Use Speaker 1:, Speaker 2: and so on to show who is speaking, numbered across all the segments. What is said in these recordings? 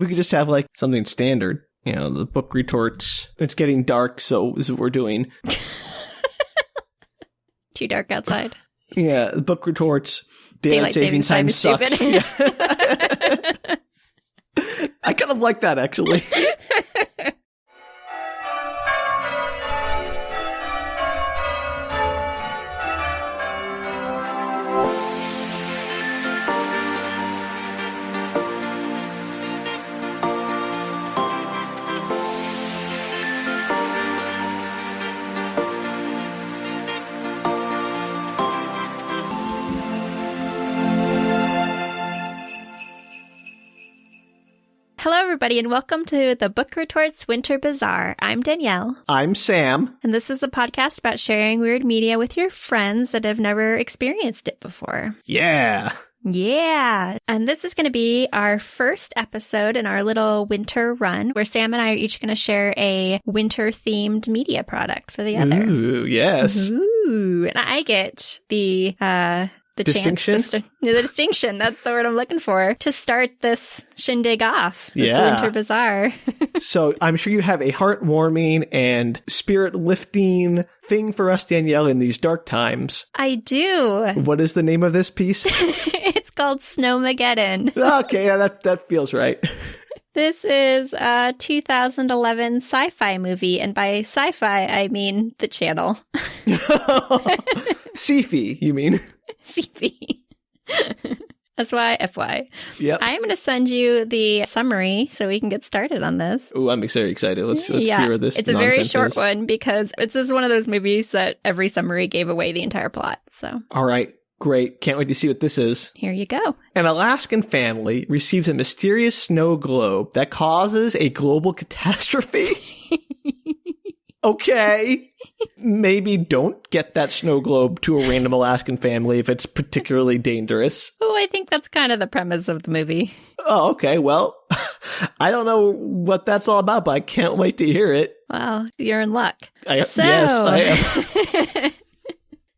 Speaker 1: We could just have like something standard. You know, the book retorts. It's getting dark, so this is what we're doing.
Speaker 2: Too dark outside.
Speaker 1: Yeah, the book retorts. Daylight saving time sucks. Yeah. I kind of like that, actually.
Speaker 2: Hello, everybody, and welcome to the Book Retorts Winter Bazaar. I'm Danielle.
Speaker 1: I'm Sam.
Speaker 2: And this is a podcast about sharing weird media with your friends that have never experienced it before.
Speaker 1: Yeah.
Speaker 2: Yeah. And this is going to be our first episode in our little winter run, where Sam and I are each going to share a winter-themed media product for the other.
Speaker 1: Ooh, yes.
Speaker 2: Ooh. And I get the
Speaker 1: distinction?
Speaker 2: Chance to the distinction, that's the word I'm looking for, to start this shindig off, this
Speaker 1: Yeah.
Speaker 2: Winter Bazaar.
Speaker 1: So I'm sure you have a heartwarming and spirit-lifting thing for us, Danielle, in these dark times.
Speaker 2: I do.
Speaker 1: What is the name of this piece?
Speaker 2: It's called Snowmageddon.
Speaker 1: Okay, yeah, that feels right.
Speaker 2: This is a 2011 sci-fi movie, and by sci-fi, I mean the channel.
Speaker 1: SyFy, you mean?
Speaker 2: SyFy. SyFy.
Speaker 1: Yep.
Speaker 2: I'm going to send you the summary so we can get started on this.
Speaker 1: Oh, I'm very excited. Let's hear this.
Speaker 2: It's a very short
Speaker 1: is.
Speaker 2: one because this is one of those movies that every summary gave away the entire plot. So,
Speaker 1: all right. Great. Can't wait to see what this is.
Speaker 2: Here you go.
Speaker 1: An Alaskan family receives a mysterious snow globe that causes a global catastrophe. Okay. Maybe don't get that snow globe to a random Alaskan family if it's particularly dangerous.
Speaker 2: Oh, I think that's kind of the premise of the movie.
Speaker 1: Oh, okay. Well, I don't know what that's all about, but I can't wait to hear it.
Speaker 2: Well, you're in luck.
Speaker 1: Yes, I am.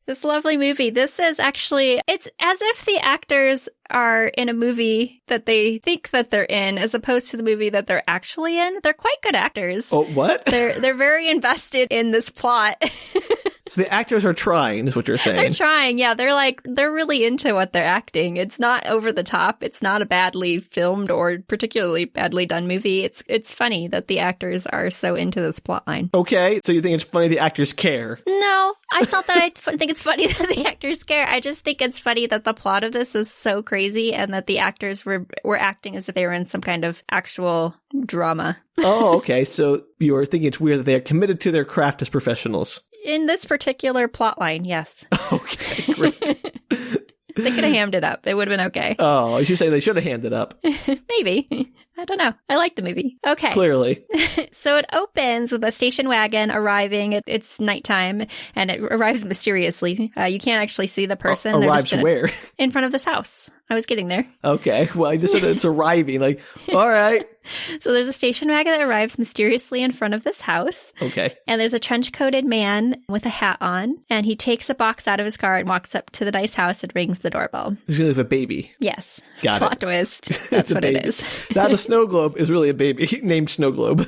Speaker 2: This lovely movie. This is actually, it's as if the actors are in a movie that they think that they're in, as opposed to the movie that they're actually in. They're quite good actors.
Speaker 1: Oh, what?
Speaker 2: They're very invested in this plot.
Speaker 1: So the actors are trying, is what you're saying.
Speaker 2: They're trying, yeah. They're really into what they're acting. It's not over the top. It's not a badly filmed or particularly badly done movie. It's funny that the actors are so into this plot line.
Speaker 1: Okay, so you think it's funny the actors care?
Speaker 2: No, it's not that I think it's funny that the actors care. I just think it's funny that the plot of this is so crazy and that the actors were acting as if they were in some kind of actual drama.
Speaker 1: Oh, okay. So you're thinking it's weird that they are committed to their craft as professionals.
Speaker 2: In this particular plot line, yes.
Speaker 1: Okay, great.
Speaker 2: They could have hammed it up. It would have been okay.
Speaker 1: Oh, you should say they should have handed up.
Speaker 2: Maybe. I don't know. I like the movie. Okay.
Speaker 1: Clearly.
Speaker 2: So it opens with a station wagon arriving. It's nighttime, and it arrives mysteriously. You can't actually see the person.
Speaker 1: Arrives where?
Speaker 2: In front of this house. I was getting there.
Speaker 1: Okay. Well, I just said it's arriving. Like, all right.
Speaker 2: So there's a station wagon that arrives mysteriously in front of this house.
Speaker 1: Okay.
Speaker 2: And there's a trench-coated man with a hat on, and he takes a box out of his car and walks up to the nice house and rings the doorbell.
Speaker 1: He's going to have a baby.
Speaker 2: Yes.
Speaker 1: Got
Speaker 2: Plot
Speaker 1: it.
Speaker 2: twist. That's what
Speaker 1: baby.
Speaker 2: it is.
Speaker 1: That a snow globe is really a baby named Snow Globe.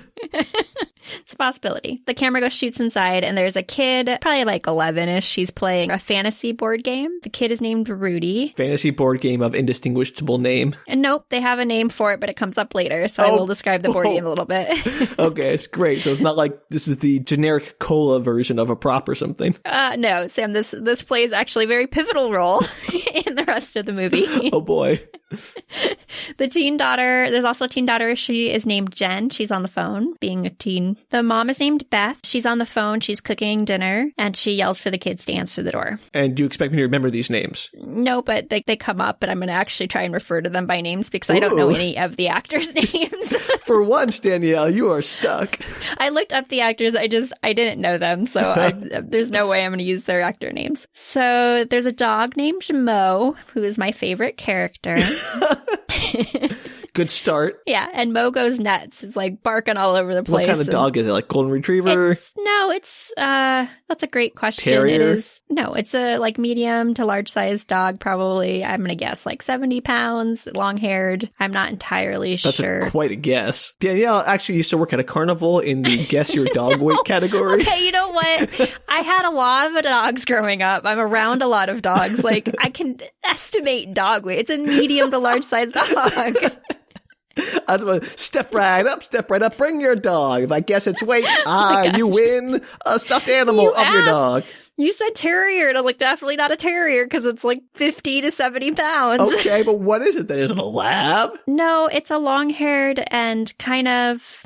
Speaker 2: It's a possibility. The camera goes shoots inside, and there's a kid, probably like 11-ish. She's playing a fantasy board game. The kid is named Rudy.
Speaker 1: Fantasy board game of indistinguishable name.
Speaker 2: And nope, they have a name for it, but it comes up later, so I will describe the board game a little bit.
Speaker 1: Okay, it's great. So it's not like this is the generic cola version of a prop or something.
Speaker 2: No, Sam, this plays actually a very pivotal role in the rest of the movie.
Speaker 1: Oh boy.
Speaker 2: The teen daughter, there's also a teen daughter. She is named Jen. She's on the phone, being a teen. The mom is named Beth. She's on the phone. She's cooking dinner, and she yells for the kids to answer the door.
Speaker 1: And do you expect me to remember these names?
Speaker 2: No, but they come up, and I'm going to actually try and refer to them by names because I don't know any of the actors' names.
Speaker 1: For once, Danielle, you are stuck.
Speaker 2: I looked up the actors. I didn't know them, so there's no way I'm going to use their actor names. So there's a dog named Mo, who is my favorite character.
Speaker 1: Good start.
Speaker 2: Yeah, and Mo goes nuts. It's like barking all over the place.
Speaker 1: What kind of dog is it? Like golden retriever?
Speaker 2: That's a great question.
Speaker 1: Terrier?
Speaker 2: It is. No, it's a like medium to large sized dog, probably. I'm going to guess like 70 pounds, long haired. I'm not entirely sure.
Speaker 1: That's quite a guess. Danielle actually used to work at a carnival in the guess your dog weight category.
Speaker 2: Okay, you know what? I had a lot of dogs growing up. I'm around a lot of dogs. Like, I can estimate dog weight. It's a medium to large sized dog.
Speaker 1: Step right up, bring your dog. If I guess its weight, you win a stuffed animal of your dog.
Speaker 2: You said terrier, and I was like, definitely not a terrier, because it's like 50 to 70 pounds.
Speaker 1: Okay, but what is it then? Is it a lab?
Speaker 2: No, it's a long-haired and kind of,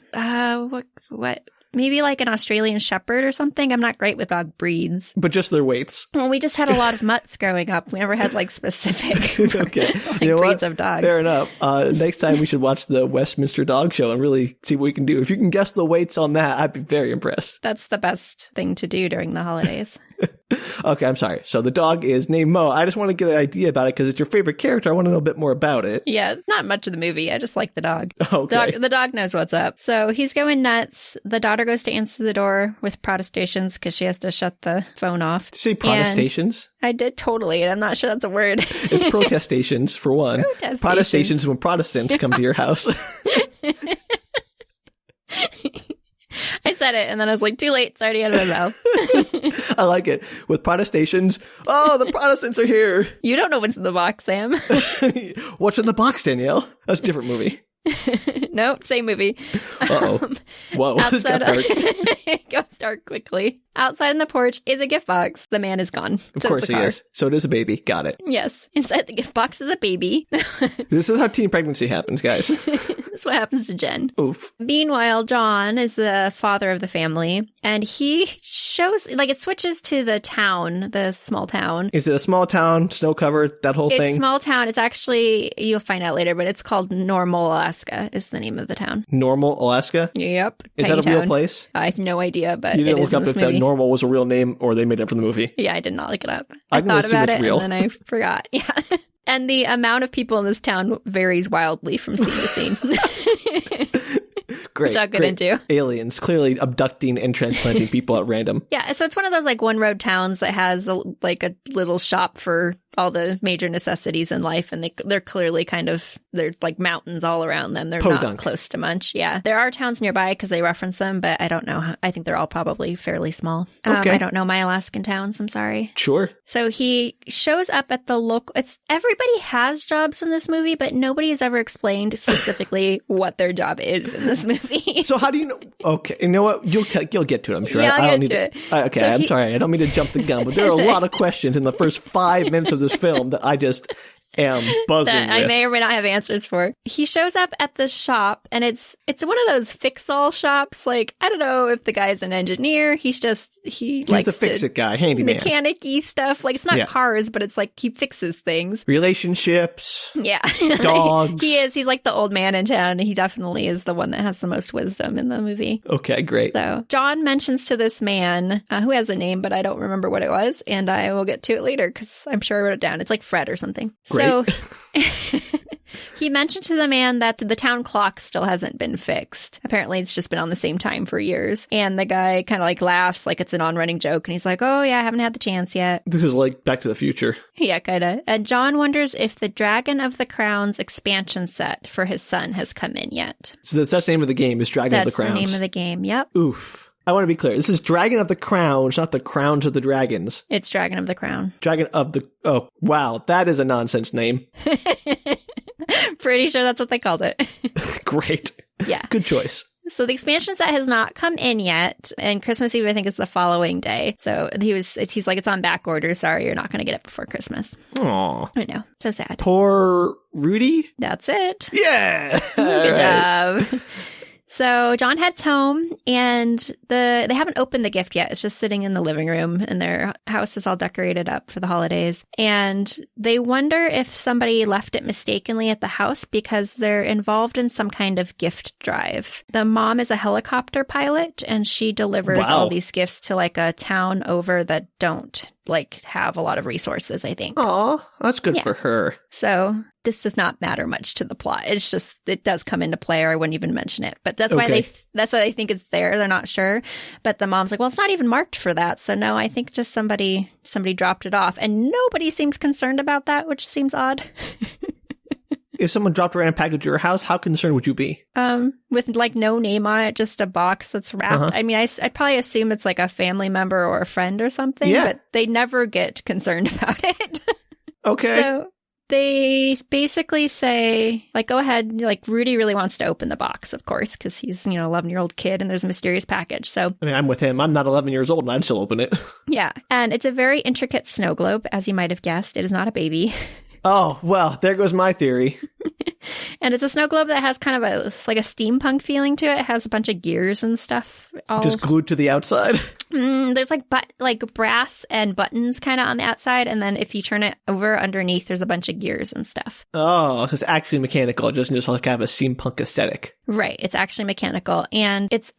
Speaker 2: what? Maybe like an Australian Shepherd or something. I'm not great with dog breeds.
Speaker 1: But just their weights.
Speaker 2: Well, we just had a lot of mutts growing up. We never had like specific
Speaker 1: okay.
Speaker 2: breeds of dogs.
Speaker 1: Fair enough. Next time we should watch the Westminster Dog Show and really see what we can do. If you can guess the weights on that, I'd be very impressed.
Speaker 2: That's the best thing to do during the holidays.
Speaker 1: Okay, I'm sorry. So the dog is named Mo. I just want to get an idea about it because it's your favorite character. I want to know a bit more about it.
Speaker 2: Yeah, not much of the movie. I just like the dog.
Speaker 1: Okay.
Speaker 2: The dog knows what's up. So he's going nuts. The daughter goes to answer the door with protestations because she has to shut the phone off.
Speaker 1: Did you say protestations?
Speaker 2: I did totally, and I'm not sure that's a word.
Speaker 1: It's protestations, for one. Protestations when Protestants come to your house.
Speaker 2: I said it, and then I was like, too late. It's already out of my mouth.
Speaker 1: I like it. With protestations, the Protestants are here.
Speaker 2: You don't know what's in the box, Sam.
Speaker 1: What's in the box, Danielle? That's a different movie.
Speaker 2: Nope, same movie.
Speaker 1: Uh-oh. Whoa, this got dark.
Speaker 2: It goes dark quickly. Outside on the porch is a gift box. The man is gone.
Speaker 1: Of course he is. So it is a baby. Got it.
Speaker 2: Yes. Inside the gift box is a baby.
Speaker 1: This is how teen pregnancy happens, guys.
Speaker 2: That's what happens to Jen.
Speaker 1: Oof.
Speaker 2: Meanwhile, John is the father of the family, and he shows, like, it switches to the town, the small town.
Speaker 1: Is it a small town, snow covered, that whole thing?
Speaker 2: It's small town. It's actually, you'll find out later, but it's called Normal, Alaska is the name of the town.
Speaker 1: Normal, Alaska?
Speaker 2: Yep.
Speaker 1: Is that a real place?
Speaker 2: I have no idea, but
Speaker 1: you didn't
Speaker 2: it
Speaker 1: look
Speaker 2: is
Speaker 1: up
Speaker 2: in this
Speaker 1: if
Speaker 2: movie.
Speaker 1: That Normal was a real name or they made it for the movie?
Speaker 2: Yeah, I did not look it up.
Speaker 1: I thought about it
Speaker 2: real. And then I forgot. Yeah. And the amount of people in this town varies wildly from scene to scene.
Speaker 1: Great.
Speaker 2: Which I'll get into.
Speaker 1: Aliens clearly abducting and transplanting people at random.
Speaker 2: Yeah, so it's one of those like one road towns that has a little shop for all the major necessities in life, and they're clearly they're like mountains all around them. They're not close to much. Yeah, there are towns nearby because they reference them, but I don't know. I think they're all probably fairly small.
Speaker 1: Okay.
Speaker 2: I don't know my Alaskan towns. I'm sorry.
Speaker 1: Sure.
Speaker 2: So he shows up at the local. Everybody has jobs in this movie, but nobody has ever explained specifically what their job is in this movie.
Speaker 1: So how do you know? Okay, you know what? You'll get to it. I'm sure.
Speaker 2: Yeah,
Speaker 1: I don't need
Speaker 2: to it.
Speaker 1: Okay, I'm sorry. I don't mean to jump the gun, but there are a lot of questions in the first 5 minutes of this film that I just am buzzing
Speaker 2: that I may or may not have answers for. He shows up at the shop, and it's one of those fix-all shops. Like, I don't know if the guy's an engineer. He's likes
Speaker 1: a fix-it guy, handyman.
Speaker 2: Mechanic-y stuff. Like, it's not cars, but it's like he fixes things.
Speaker 1: Relationships.
Speaker 2: Yeah.
Speaker 1: Dogs.
Speaker 2: He is. He's like the old man in town, and he definitely is the one that has the most wisdom in the movie.
Speaker 1: Okay, great.
Speaker 2: So John mentions to this man, who has a name, but I don't remember what it was, and I will get to it later because I'm sure I wrote it down. It's like Fred or something.
Speaker 1: Great.
Speaker 2: So he mentioned to the man that the town clock still hasn't been fixed. Apparently, it's just been on the same time for years. And the guy kind of like laughs like it's an on-running joke. And he's like, oh, yeah, I haven't had the chance yet.
Speaker 1: This is like Back to the Future.
Speaker 2: Yeah, kind of. And John wonders if the Dragon of the Crown's expansion set for his son has come in yet.
Speaker 1: So that's the name of the game is Dragon of the Crowns.
Speaker 2: That's the name of the game, yep.
Speaker 1: Oof. I want to be clear. This is Dragon of the Crowns, not the Crowns of the Dragons.
Speaker 2: It's Dragon of the Crown.
Speaker 1: Dragon of the... Oh, wow. That is a nonsense name.
Speaker 2: Pretty sure that's what they called it.
Speaker 1: Great.
Speaker 2: Yeah.
Speaker 1: Good choice.
Speaker 2: So the expansion set has not come in yet, and Christmas Eve, I think, is the following day. So he's like, it's on back order. Sorry, you're not going to get it before Christmas.
Speaker 1: Aw.
Speaker 2: I know. So sad.
Speaker 1: Poor Rudy?
Speaker 2: That's it.
Speaker 1: Yeah.
Speaker 2: Good job. So John heads home, and they haven't opened the gift yet. It's just sitting in the living room, and their house is all decorated up for the holidays. And they wonder if somebody left it mistakenly at the house because they're involved in some kind of gift drive. The mom is a helicopter pilot, and she delivers all these gifts to like a town over that don't like have a lot of resources, I think.
Speaker 1: Aw, that's good for her.
Speaker 2: So this does not matter much to the plot. It's just, it does come into play, or I wouldn't even mention it. But that's why that's what I think is there. They're not sure. But the mom's like, well, it's not even marked for that. So no, I think just somebody dropped it off. And nobody seems concerned about that, which seems odd.
Speaker 1: If someone dropped a random package at your house, how concerned would you be?
Speaker 2: With like no name on it, just a box that's wrapped. I mean, I'd probably assume it's like a family member or a friend or something, but they never get concerned about it.
Speaker 1: Okay.
Speaker 2: So they basically say, like, go ahead. Like, Rudy really wants to open the box, of course, because he's, 11-year-old kid and there's a mysterious package. So,
Speaker 1: I mean, I'm with him. I'm not 11 years old and I'd still open it.
Speaker 2: Yeah. And it's a very intricate snow globe, as you might have guessed. It is not a baby.
Speaker 1: Oh, well, there goes my theory.
Speaker 2: And it's a snow globe that has kind of like a steampunk feeling to it. It has a bunch of gears and stuff.
Speaker 1: Just glued to the outside?
Speaker 2: There's like brass and buttons kind of on the outside. And then if you turn it over underneath, there's a bunch of gears and stuff.
Speaker 1: Oh, so it's actually mechanical. It doesn't just like have a steampunk aesthetic.
Speaker 2: Right. It's actually mechanical. And it's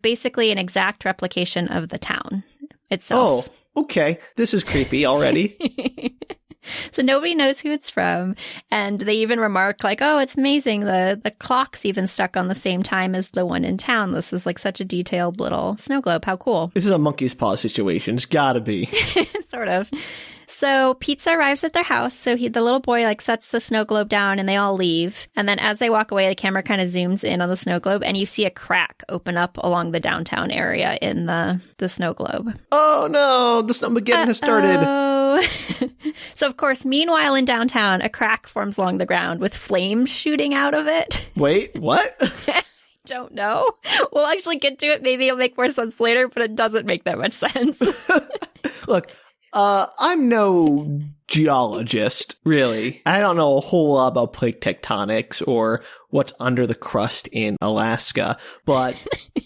Speaker 2: basically an exact replication of the town itself.
Speaker 1: Oh, okay. This is creepy already.
Speaker 2: So nobody knows who it's from. And they even remark like, oh, it's amazing. The clock's even stuck on the same time as the one in town. This is like such a detailed little snow globe. How cool.
Speaker 1: This is a monkey's paw situation. It's gotta be.
Speaker 2: Sort of. So pizza arrives at their house. So the little boy like sets the snow globe down and they all leave. And then as they walk away, the camera kind of zooms in on the snow globe and you see a crack open up along the downtown area in the snow globe.
Speaker 1: Oh no, the Snowmageddon has started.
Speaker 2: So of course, meanwhile in downtown, a crack forms along the ground with flames shooting out of it.
Speaker 1: Wait, what?
Speaker 2: Don't know. We'll actually get to it. Maybe it'll make more sense later, but it doesn't make that much sense.
Speaker 1: Look, I'm no geologist, really. I don't know a whole lot about plate tectonics or what's under the crust in Alaska, but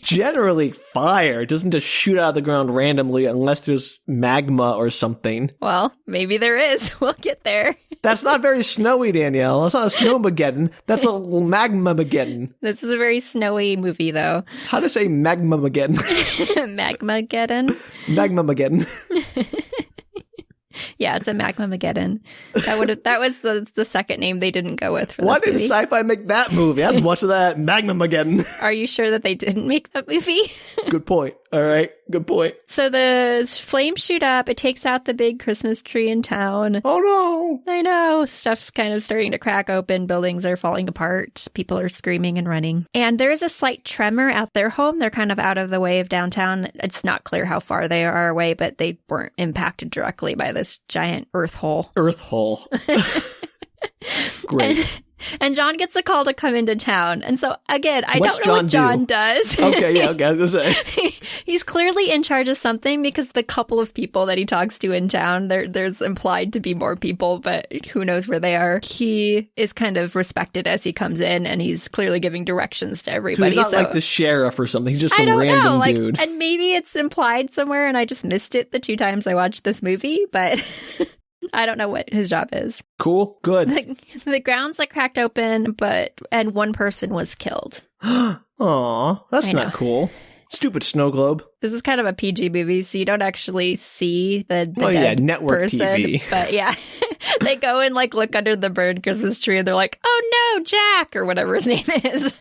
Speaker 1: generally fire doesn't just shoot out of the ground randomly unless there's magma or something.
Speaker 2: Well, maybe there is. We'll get there.
Speaker 1: That's not very snowy, Danielle. That's not a Snowmageddon. That's a Magmamageddon.
Speaker 2: This is a very snowy movie, though.
Speaker 1: How to say Magmamageddon?
Speaker 2: Magmageddon.
Speaker 1: Magmamageddon.
Speaker 2: Yeah, it's a Magmamageddon. That was the second name they didn't go with for this
Speaker 1: Why didn't
Speaker 2: movie.
Speaker 1: SyFy make that movie? I'd watch that Magmamageddon.
Speaker 2: Are you sure that they didn't make that movie?
Speaker 1: Good point. All right. Good point.
Speaker 2: So the flames shoot up. It takes out the big Christmas tree in town.
Speaker 1: Oh, no.
Speaker 2: I know. Stuff kind of starting to crack open. Buildings are falling apart. People are screaming and running. And there is a slight tremor at their home. They're kind of out of the way of downtown. It's not clear how far they are away, but they weren't impacted directly by this giant earth hole.
Speaker 1: Earth hole. Great.
Speaker 2: And John gets a call to come into town. And so, again, I
Speaker 1: What's
Speaker 2: don't know what
Speaker 1: John
Speaker 2: John does.
Speaker 1: Okay, yeah, okay, I was going to say.
Speaker 2: He's clearly in charge of something because the couple of people that he talks to in town, there's implied to be more people, but who knows where they are. He is kind of respected as he comes in, and he's clearly giving directions to everybody.
Speaker 1: So he's not like the sheriff or something. He's just some random dude.
Speaker 2: And maybe it's implied somewhere, and I just missed it the 2 times I watched this movie, but... I don't know what his job is.
Speaker 1: Cool. Good.
Speaker 2: The ground's like cracked open, and one person was killed.
Speaker 1: Aw, that's not cool. Stupid snow globe.
Speaker 2: This is kind of a PG movie, so you don't actually see the dead
Speaker 1: network
Speaker 2: person.
Speaker 1: TV.
Speaker 2: But yeah, they go and like look under the burned Christmas tree, and they're like, "Oh no, Jack," or whatever his name is.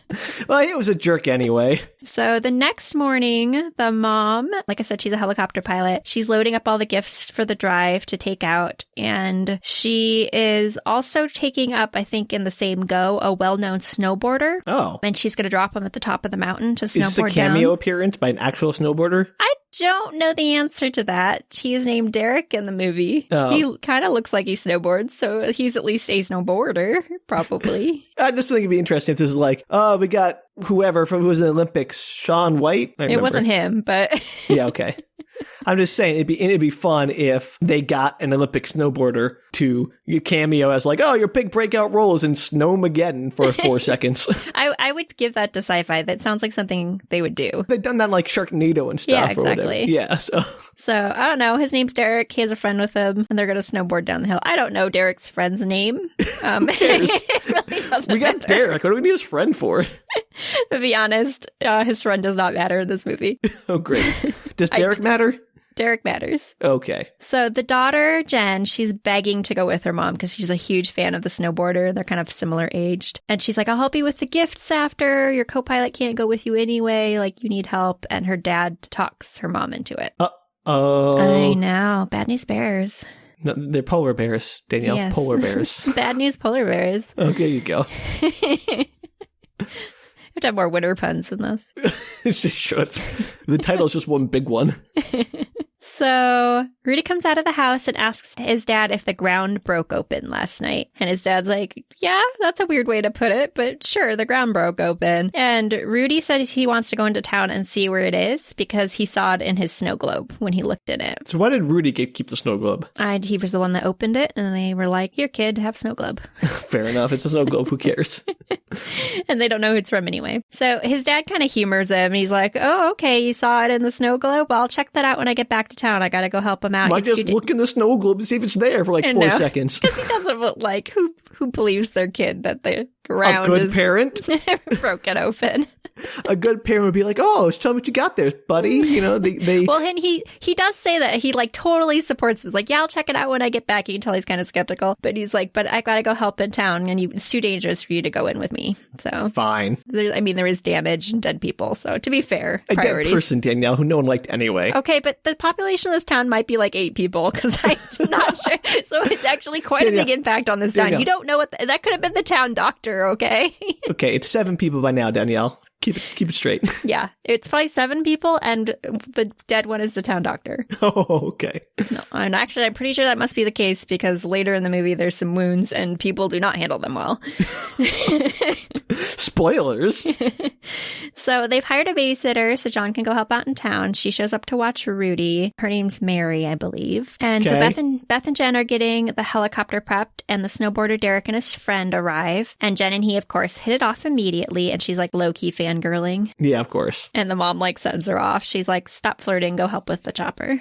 Speaker 1: Well, he was a jerk anyway.
Speaker 2: So the next morning, the mom, like I said, she's a helicopter pilot. She's loading up all the gifts for the drive to take out, and she is also taking up, I think, in the same go, a well-known snowboarder.
Speaker 1: Oh,
Speaker 2: and she's going to drop him at the top of the mountain to snowboard down.
Speaker 1: Is this a cameo appearance by an actual snowboarder?
Speaker 2: I don't know the answer to that. He's named Derek in the movie.
Speaker 1: Oh.
Speaker 2: He kind of looks like he snowboards, so he's at least a snowboarder, probably.
Speaker 1: I just think it'd be interesting if this is like, oh, we got whoever from who was in the Olympics, Shaun White.
Speaker 2: It wasn't him, but
Speaker 1: yeah, okay. I'm just saying it'd be fun if they got an Olympic snowboarder to cameo as like, oh, your big breakout role is in Snowmageddon for 4 seconds.
Speaker 2: I would give that to SyFy. That sounds like something they would do.
Speaker 1: They've done that like Sharknado and stuff.
Speaker 2: Yeah,
Speaker 1: Or
Speaker 2: exactly.
Speaker 1: whatever. Yeah,
Speaker 2: So I don't know. His name's Derek. He has a friend with him, and they're going to snowboard down the hill. I don't know Derek's friend's name. It really doesn't
Speaker 1: we got
Speaker 2: matter.
Speaker 1: Derek. What do we need his friend for?
Speaker 2: To be honest, his friend does not matter in this movie.
Speaker 1: Oh, great. Does Derek matter?
Speaker 2: Derek matters.
Speaker 1: Okay.
Speaker 2: So the daughter, Jen, she's begging to go with her mom because she's a huge fan of the snowboarder. They're kind of similar aged. And she's like, I'll help you with the gifts after. Your co-pilot can't go with you anyway. Like, you need help. And her dad talks her mom into it. I know. Bad news bears.
Speaker 1: No, they're polar bears, Danielle.
Speaker 2: Yes.
Speaker 1: Polar bears.
Speaker 2: Bad news polar bears.
Speaker 1: Okay, you go.
Speaker 2: We have to have more winter puns than this.
Speaker 1: She should. The title's just one big one.
Speaker 2: So Rudy comes out of the house and asks his dad if the ground broke open last night. And his dad's like, yeah, that's a weird way to put it, but sure, the ground broke open. And Rudy says he wants to go into town and see where it is because he saw it in his snow globe when he looked in it.
Speaker 1: So why did Rudy keep the snow globe?
Speaker 2: He was the one that opened it, and they were like, here, kid, have snow globe.
Speaker 1: Fair enough. It's a snow globe. Who cares?
Speaker 2: And they don't know who it's from anyway. So his dad kind of humors him. He's like, oh, okay, you saw it in the snow globe? Well, I'll check that out when I get back to town. I gotta go help him out.
Speaker 1: Might just look in the snow globe to see if it's there for like 4 seconds.
Speaker 2: Because he doesn't like, who believes their kid that the ground
Speaker 1: is parent?
Speaker 2: broken open.
Speaker 1: A good parent would be like, oh, tell me what you got there, buddy. You know, they
Speaker 2: Well, and he does say that he like totally supports. He's like, yeah, I'll check it out when I get back. You can tell he's kind of skeptical, but he's like, but I gotta go help in town, and it's too dangerous for you to go in with me. So
Speaker 1: fine.
Speaker 2: There is damage and dead people. So to be fair,
Speaker 1: a
Speaker 2: priorities.
Speaker 1: dead person, Danielle, who no one liked anyway.
Speaker 2: Okay, but the population of this town might be like 8 people because I'm not sure. So it's actually quite a big impact on this town.
Speaker 1: Danielle.
Speaker 2: You don't know what that could have been the town doctor. Okay.
Speaker 1: Okay, it's 7 people by now, Danielle. Keep it straight.
Speaker 2: Yeah, it's probably 7 people, and the dead one is the town doctor.
Speaker 1: Oh, okay.
Speaker 2: No, and actually, I'm pretty sure that must be the case because later in the movie, there's some wounds, and people do not handle them well.
Speaker 1: Spoilers.
Speaker 2: So they've hired a babysitter so John can go help out in town. She shows up to watch Rudy. Her name's Mary, I believe. And so Beth and Jen are getting the helicopter prepped, and the snowboarder Derek and his friend arrive. And Jen and he, of course, hit it off immediately, and she's like low-key fangirling.
Speaker 1: Yeah, of course.
Speaker 2: And the mom like sends her off. She's like, stop flirting, go help with the chopper.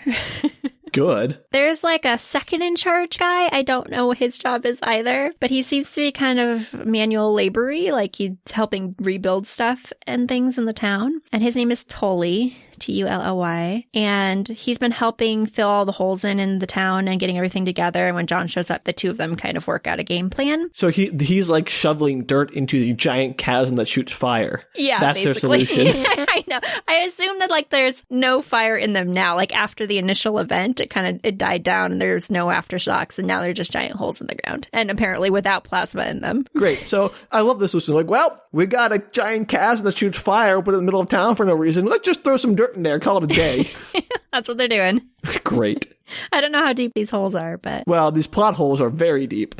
Speaker 1: Good.
Speaker 2: There's like a second in charge guy. I don't know what his job is either, but he seems to be kind of manual labory, like he's helping rebuild stuff and things in the town. And his name is Tully. Tully, and he's been helping fill all the holes in the town and getting everything together. And when John shows up, the two of them kind of work out a game plan.
Speaker 1: So he's like shoveling dirt into the giant chasm that shoots fire.
Speaker 2: Yeah,
Speaker 1: that's
Speaker 2: basically.
Speaker 1: their solution.
Speaker 2: I know. I assume that like there's no fire in them now. Like after the initial event, it died down and there's no aftershocks, and now they're just giant holes in the ground, and apparently without plasma in them.
Speaker 1: Great. So I love this solution. Like, well, we got a giant chasm that shoots fire, put it in the middle of town for no reason. Let's just throw some dirt in there, call it a day.
Speaker 2: That's what they're doing.
Speaker 1: Great.
Speaker 2: I don't know how deep these holes are, but...
Speaker 1: Well, these plot holes are very deep.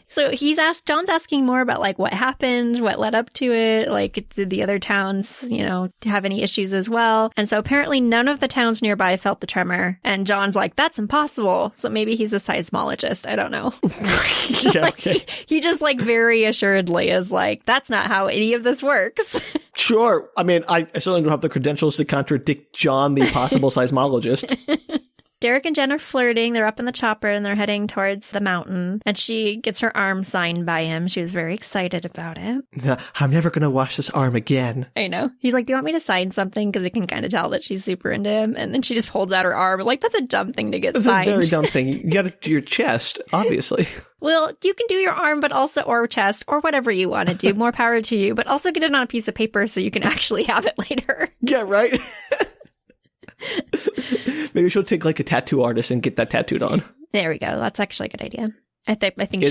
Speaker 2: So John's asking more about, like, what happened, what led up to it, like, did the other towns, have any issues as well? And so apparently none of the towns nearby felt the tremor. And John's like, that's impossible. So maybe he's a seismologist. I don't know.
Speaker 1: Yeah, okay.
Speaker 2: He just, like, very assuredly is like, that's not how any of this works.
Speaker 1: Sure. I mean, I certainly don't have the credentials to contradict John, the possible seismologist.
Speaker 2: Derek and Jen are flirting. They're up in the chopper and they're heading towards the mountain. And she gets her arm signed by him. She was very excited about it.
Speaker 1: I'm never going to wash this arm again.
Speaker 2: I know. He's like, do you want me to sign something? Because it can kind of tell that she's super into him. And then she just holds out her arm. Like, that's a dumb thing to get signed.
Speaker 1: That's a very dumb thing. You got to do your chest, obviously.
Speaker 2: Well, you can do your arm, but also, or chest, or whatever you want to do. More power to you. But also get it on a piece of paper so you can actually have it later.
Speaker 1: Yeah, right? Maybe she'll take like a tattoo artist and get that tattooed on. There
Speaker 2: we go. That's actually a good idea. I think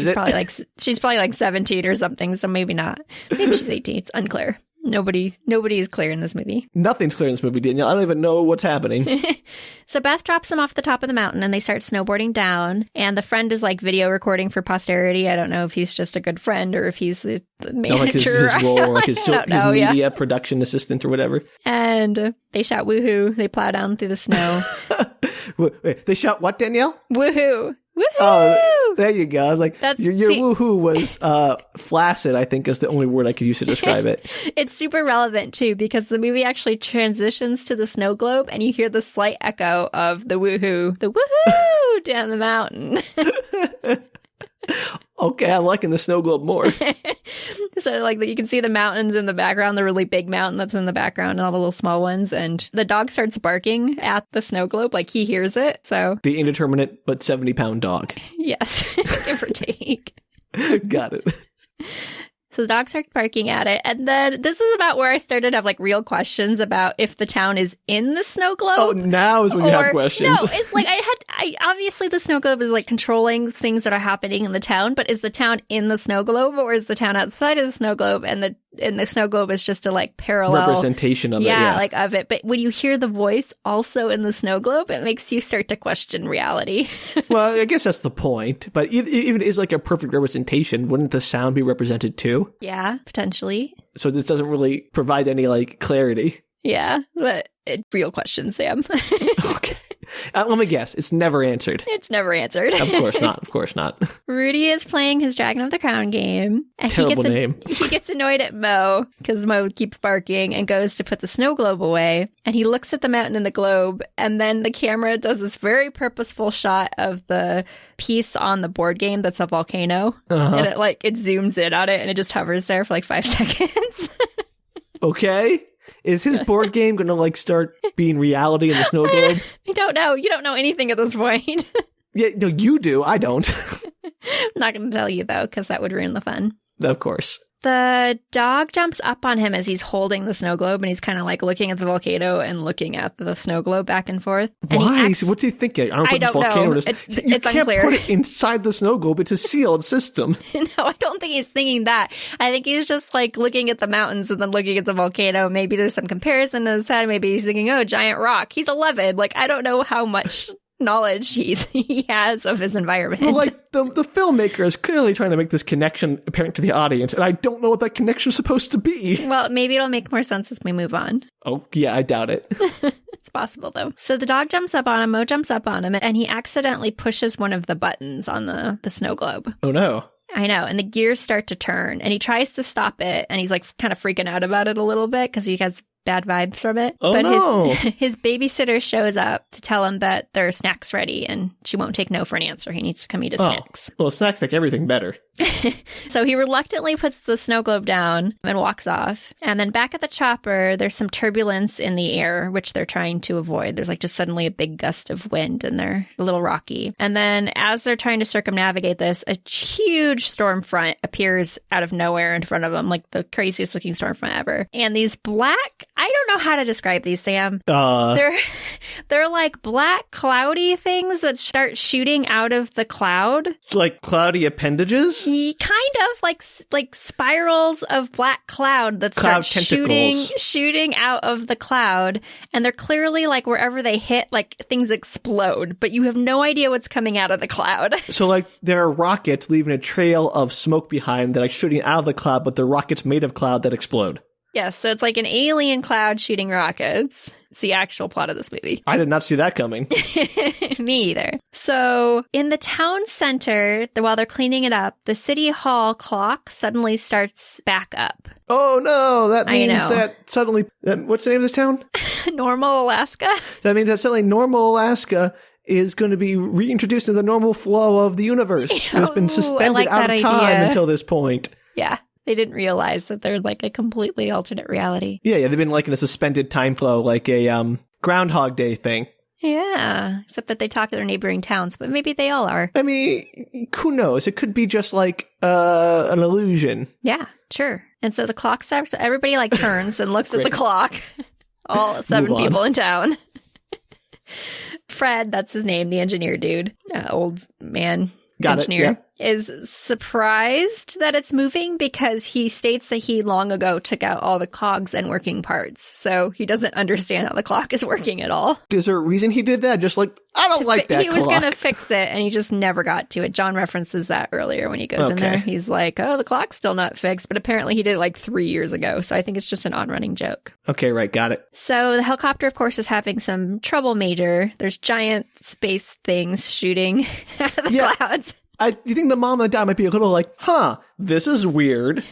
Speaker 2: she's probably like 17 or something, so maybe not. Maybe she's 18. It's unclear. Nobody is clear in this movie.
Speaker 1: Nothing's clear in this movie, Danielle. I don't even know what's happening.
Speaker 2: So Beth drops them off the top of the mountain and they start snowboarding down. And the friend is like video recording for posterity. I don't know if he's just a good friend or if he's the manager.
Speaker 1: Like his role, like his media production assistant or whatever.
Speaker 2: And they shout woohoo. They plow down through the snow.
Speaker 1: Wait, they shout what, Danielle?
Speaker 2: Woohoo. Woohoo!
Speaker 1: Oh, there you go. I was like, your woohoo was flaccid, I think is the only word I could use to describe it.
Speaker 2: It's super relevant, too, because the movie actually transitions to the snow globe, and you hear the slight echo of the woohoo down the mountain.
Speaker 1: Okay, I'm liking the snow globe more.
Speaker 2: So, like, you can see the mountains in the background, the really big mountain that's in the background, and all the little small ones. And the dog starts barking at the snow globe, like he hears it. So,
Speaker 1: The indeterminate but 70-pound dog.
Speaker 2: yes, give or take.
Speaker 1: Got it.
Speaker 2: So the dog starts barking at it. And then this is about where I started to have like real questions about if the town is in the snow globe.
Speaker 1: Oh, now is when you have questions.
Speaker 2: No, it's like I obviously the snow globe is like controlling things that are happening in the town, but is the town in the snow globe or is the town outside of the snow globe and the snow globe is just a like parallel
Speaker 1: representation of it. Yeah,
Speaker 2: like of it. But when you hear the voice also in the snow globe, it makes you start to question reality.
Speaker 1: Well, I guess that's the point. But even is like a perfect representation, wouldn't the sound be represented too?
Speaker 2: Yeah, potentially.
Speaker 1: So this doesn't really provide any like clarity.
Speaker 2: Yeah, but real questions, Sam.
Speaker 1: Okay. Let me guess. It's never answered.
Speaker 2: It's never answered.
Speaker 1: Of course not. Of course not.
Speaker 2: Rudy is playing his Dragon of the Crown game. And
Speaker 1: Terrible name.
Speaker 2: He gets annoyed at Mo because Mo keeps barking and goes to put the snow globe away. And he looks at the mountain and the globe. And then the camera does this very purposeful shot of the piece on the board game that's a volcano.
Speaker 1: Uh-huh.
Speaker 2: And it zooms in on it and it just hovers there for like 5 seconds.
Speaker 1: Okay. Is his board game going to like start being reality in the snow globe?
Speaker 2: I don't know. You don't know anything at this point.
Speaker 1: Yeah, no, you do. I don't.
Speaker 2: I'm not going to tell you though, because that would ruin the fun.
Speaker 1: Of course.
Speaker 2: The dog jumps up on him as he's holding the snow globe, and he's kind of like looking at the volcano and looking at the snow globe back and forth. And
Speaker 1: why? So what do you think? I don't
Speaker 2: know. It's
Speaker 1: you can't
Speaker 2: unclear.
Speaker 1: put it inside the snow globe. It's a sealed system.
Speaker 2: No, I don't think he's thinking that. I think he's just like looking at the mountains and then looking at the volcano. Maybe there's some comparison in his head. Maybe he's thinking, oh, giant rock. He's 11. Like, I don't know how much knowledge he has of his environment.
Speaker 1: Well, like the filmmaker is clearly trying to make this connection apparent to the audience, and I don't know what that connection is supposed to be.
Speaker 2: Well, maybe it'll make more sense as we move on.
Speaker 1: Oh, yeah, I doubt it.
Speaker 2: It's possible, though. So the dog jumps up on him, Mo jumps up on him, and he accidentally pushes one of the buttons on the snow globe.
Speaker 1: Oh, no.
Speaker 2: I know, and the gears start to turn, and he tries to stop it, and he's like kind of freaking out about it a little bit because he has bad vibes from it.
Speaker 1: Oh,
Speaker 2: but
Speaker 1: no.
Speaker 2: his babysitter shows up to tell him that there are snacks ready, and she won't take no for an answer. He needs to come eat his snacks.
Speaker 1: Well, snacks make everything better.
Speaker 2: So he reluctantly puts the snow globe down and walks off. And then back at the chopper, there's some turbulence in the air, which they're trying to avoid. There's like just suddenly a big gust of wind and they're a little rocky. And then as they're trying to circumnavigate this, a huge storm front appears out of nowhere in front of them, like the craziest looking storm front ever. And these black, I don't know how to describe these, Sam. They're like black cloudy things that start shooting out of the cloud.
Speaker 1: Like cloudy appendages?
Speaker 2: Kind of like spirals of black cloud that start shooting out of the cloud, and they're clearly like wherever they hit, like things explode, but you have no idea what's coming out of the cloud.
Speaker 1: So like there are rockets leaving a trail of smoke behind that are shooting out of the cloud, but they're rockets made of cloud that explode.
Speaker 2: Yes, so it's like an alien cloud shooting rockets. It's the actual plot of this movie.
Speaker 1: I did not see that coming.
Speaker 2: Me either. So in the town center, while they're cleaning it up, the city hall clock suddenly starts back up.
Speaker 1: Oh no, that means that suddenly, what's the name of this town?
Speaker 2: Normal Alaska.
Speaker 1: That means that suddenly Normal Alaska is going to be reintroduced to the normal flow of the universe. It's been suspended out of time until this point.
Speaker 2: Yeah. They didn't realize that they're like a completely alternate reality.
Speaker 1: Yeah, they've been like in a suspended time flow, like a Groundhog Day thing.
Speaker 2: Yeah, except that they talk to their neighboring towns, but maybe they all are.
Speaker 1: I mean, who knows? It could be just like an illusion.
Speaker 2: Yeah, sure. And so the clock stops. Everybody like turns and looks at the clock. All 7 people in town. Fred, that's his name, the engineer dude, old man. Engineer is surprised that it's moving because he states that he long ago took out all the cogs and working parts. So he doesn't understand how the clock is working at all.
Speaker 1: Is there a reason he did that? Just like, I don't like that
Speaker 2: He was going to fix it and he just never got to it. John references that earlier when he goes in there. He's like, oh, the clock's still not fixed. But apparently he did it like 3 years ago. So I think it's just an on-running joke. Okay,
Speaker 1: right. Got it.
Speaker 2: So the helicopter, of course, is having some trouble major. There's giant space things shooting out of the clouds.
Speaker 1: You think the mom and dad might be a little like, this is weird.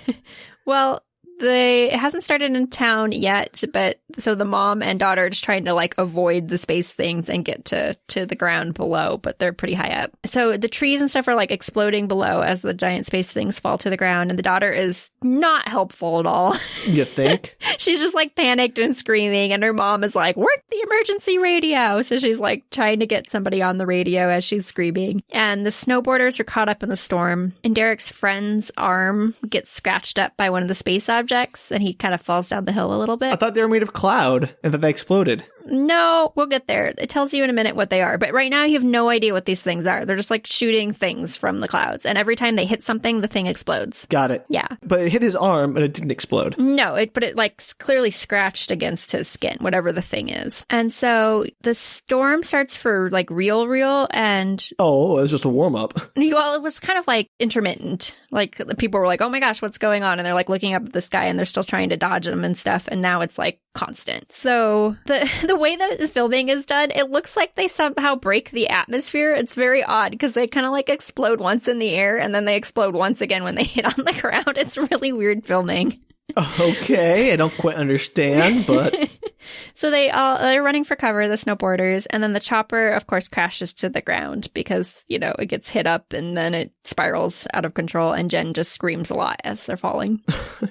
Speaker 2: Well, It hasn't started in town yet, but so the mom and daughter are just trying to like avoid the space things and get to the ground below, but they're pretty high up. So the trees and stuff are like exploding below as the giant space things fall to the ground, and the daughter is not helpful at all.
Speaker 1: You think?
Speaker 2: She's just like panicked and screaming, and her mom is like, work the emergency radio. So she's like trying to get somebody on the radio as she's screaming. And the snowboarders are caught up in the storm, and Derek's friend's arm gets scratched up by one of the space objects, and he kind of falls down the hill a little bit.
Speaker 1: I thought they were made of cloud and that they exploded.
Speaker 2: No, we'll get there. It tells you in a minute what they are. But right now you have no idea what these things are. They're just like shooting things from the clouds. And every time they hit something, the thing explodes.
Speaker 1: Got it.
Speaker 2: Yeah.
Speaker 1: But it hit his arm and it didn't explode.
Speaker 2: No, but it like clearly scratched against his skin, whatever the thing is. And so the storm starts for like real. And
Speaker 1: oh, it was just a warm up.
Speaker 2: Well, it was kind of like intermittent. Like the people were like, oh my gosh, what's going on? And they're like looking up at the sky and they're still trying to dodge them and stuff. And now it's like constant. So the way that the filming is done, it looks like they somehow break the atmosphere. It's very odd because they kind of like explode once in the air and then they explode once again when they hit on the ground. It's really weird filming.
Speaker 1: Okay, I don't quite understand, but...
Speaker 2: So they're running for cover, the snowboarders, and then the chopper, of course, crashes to the ground because, you know, it gets hit up and then it spirals out of control, and Jen just screams a lot as they're falling.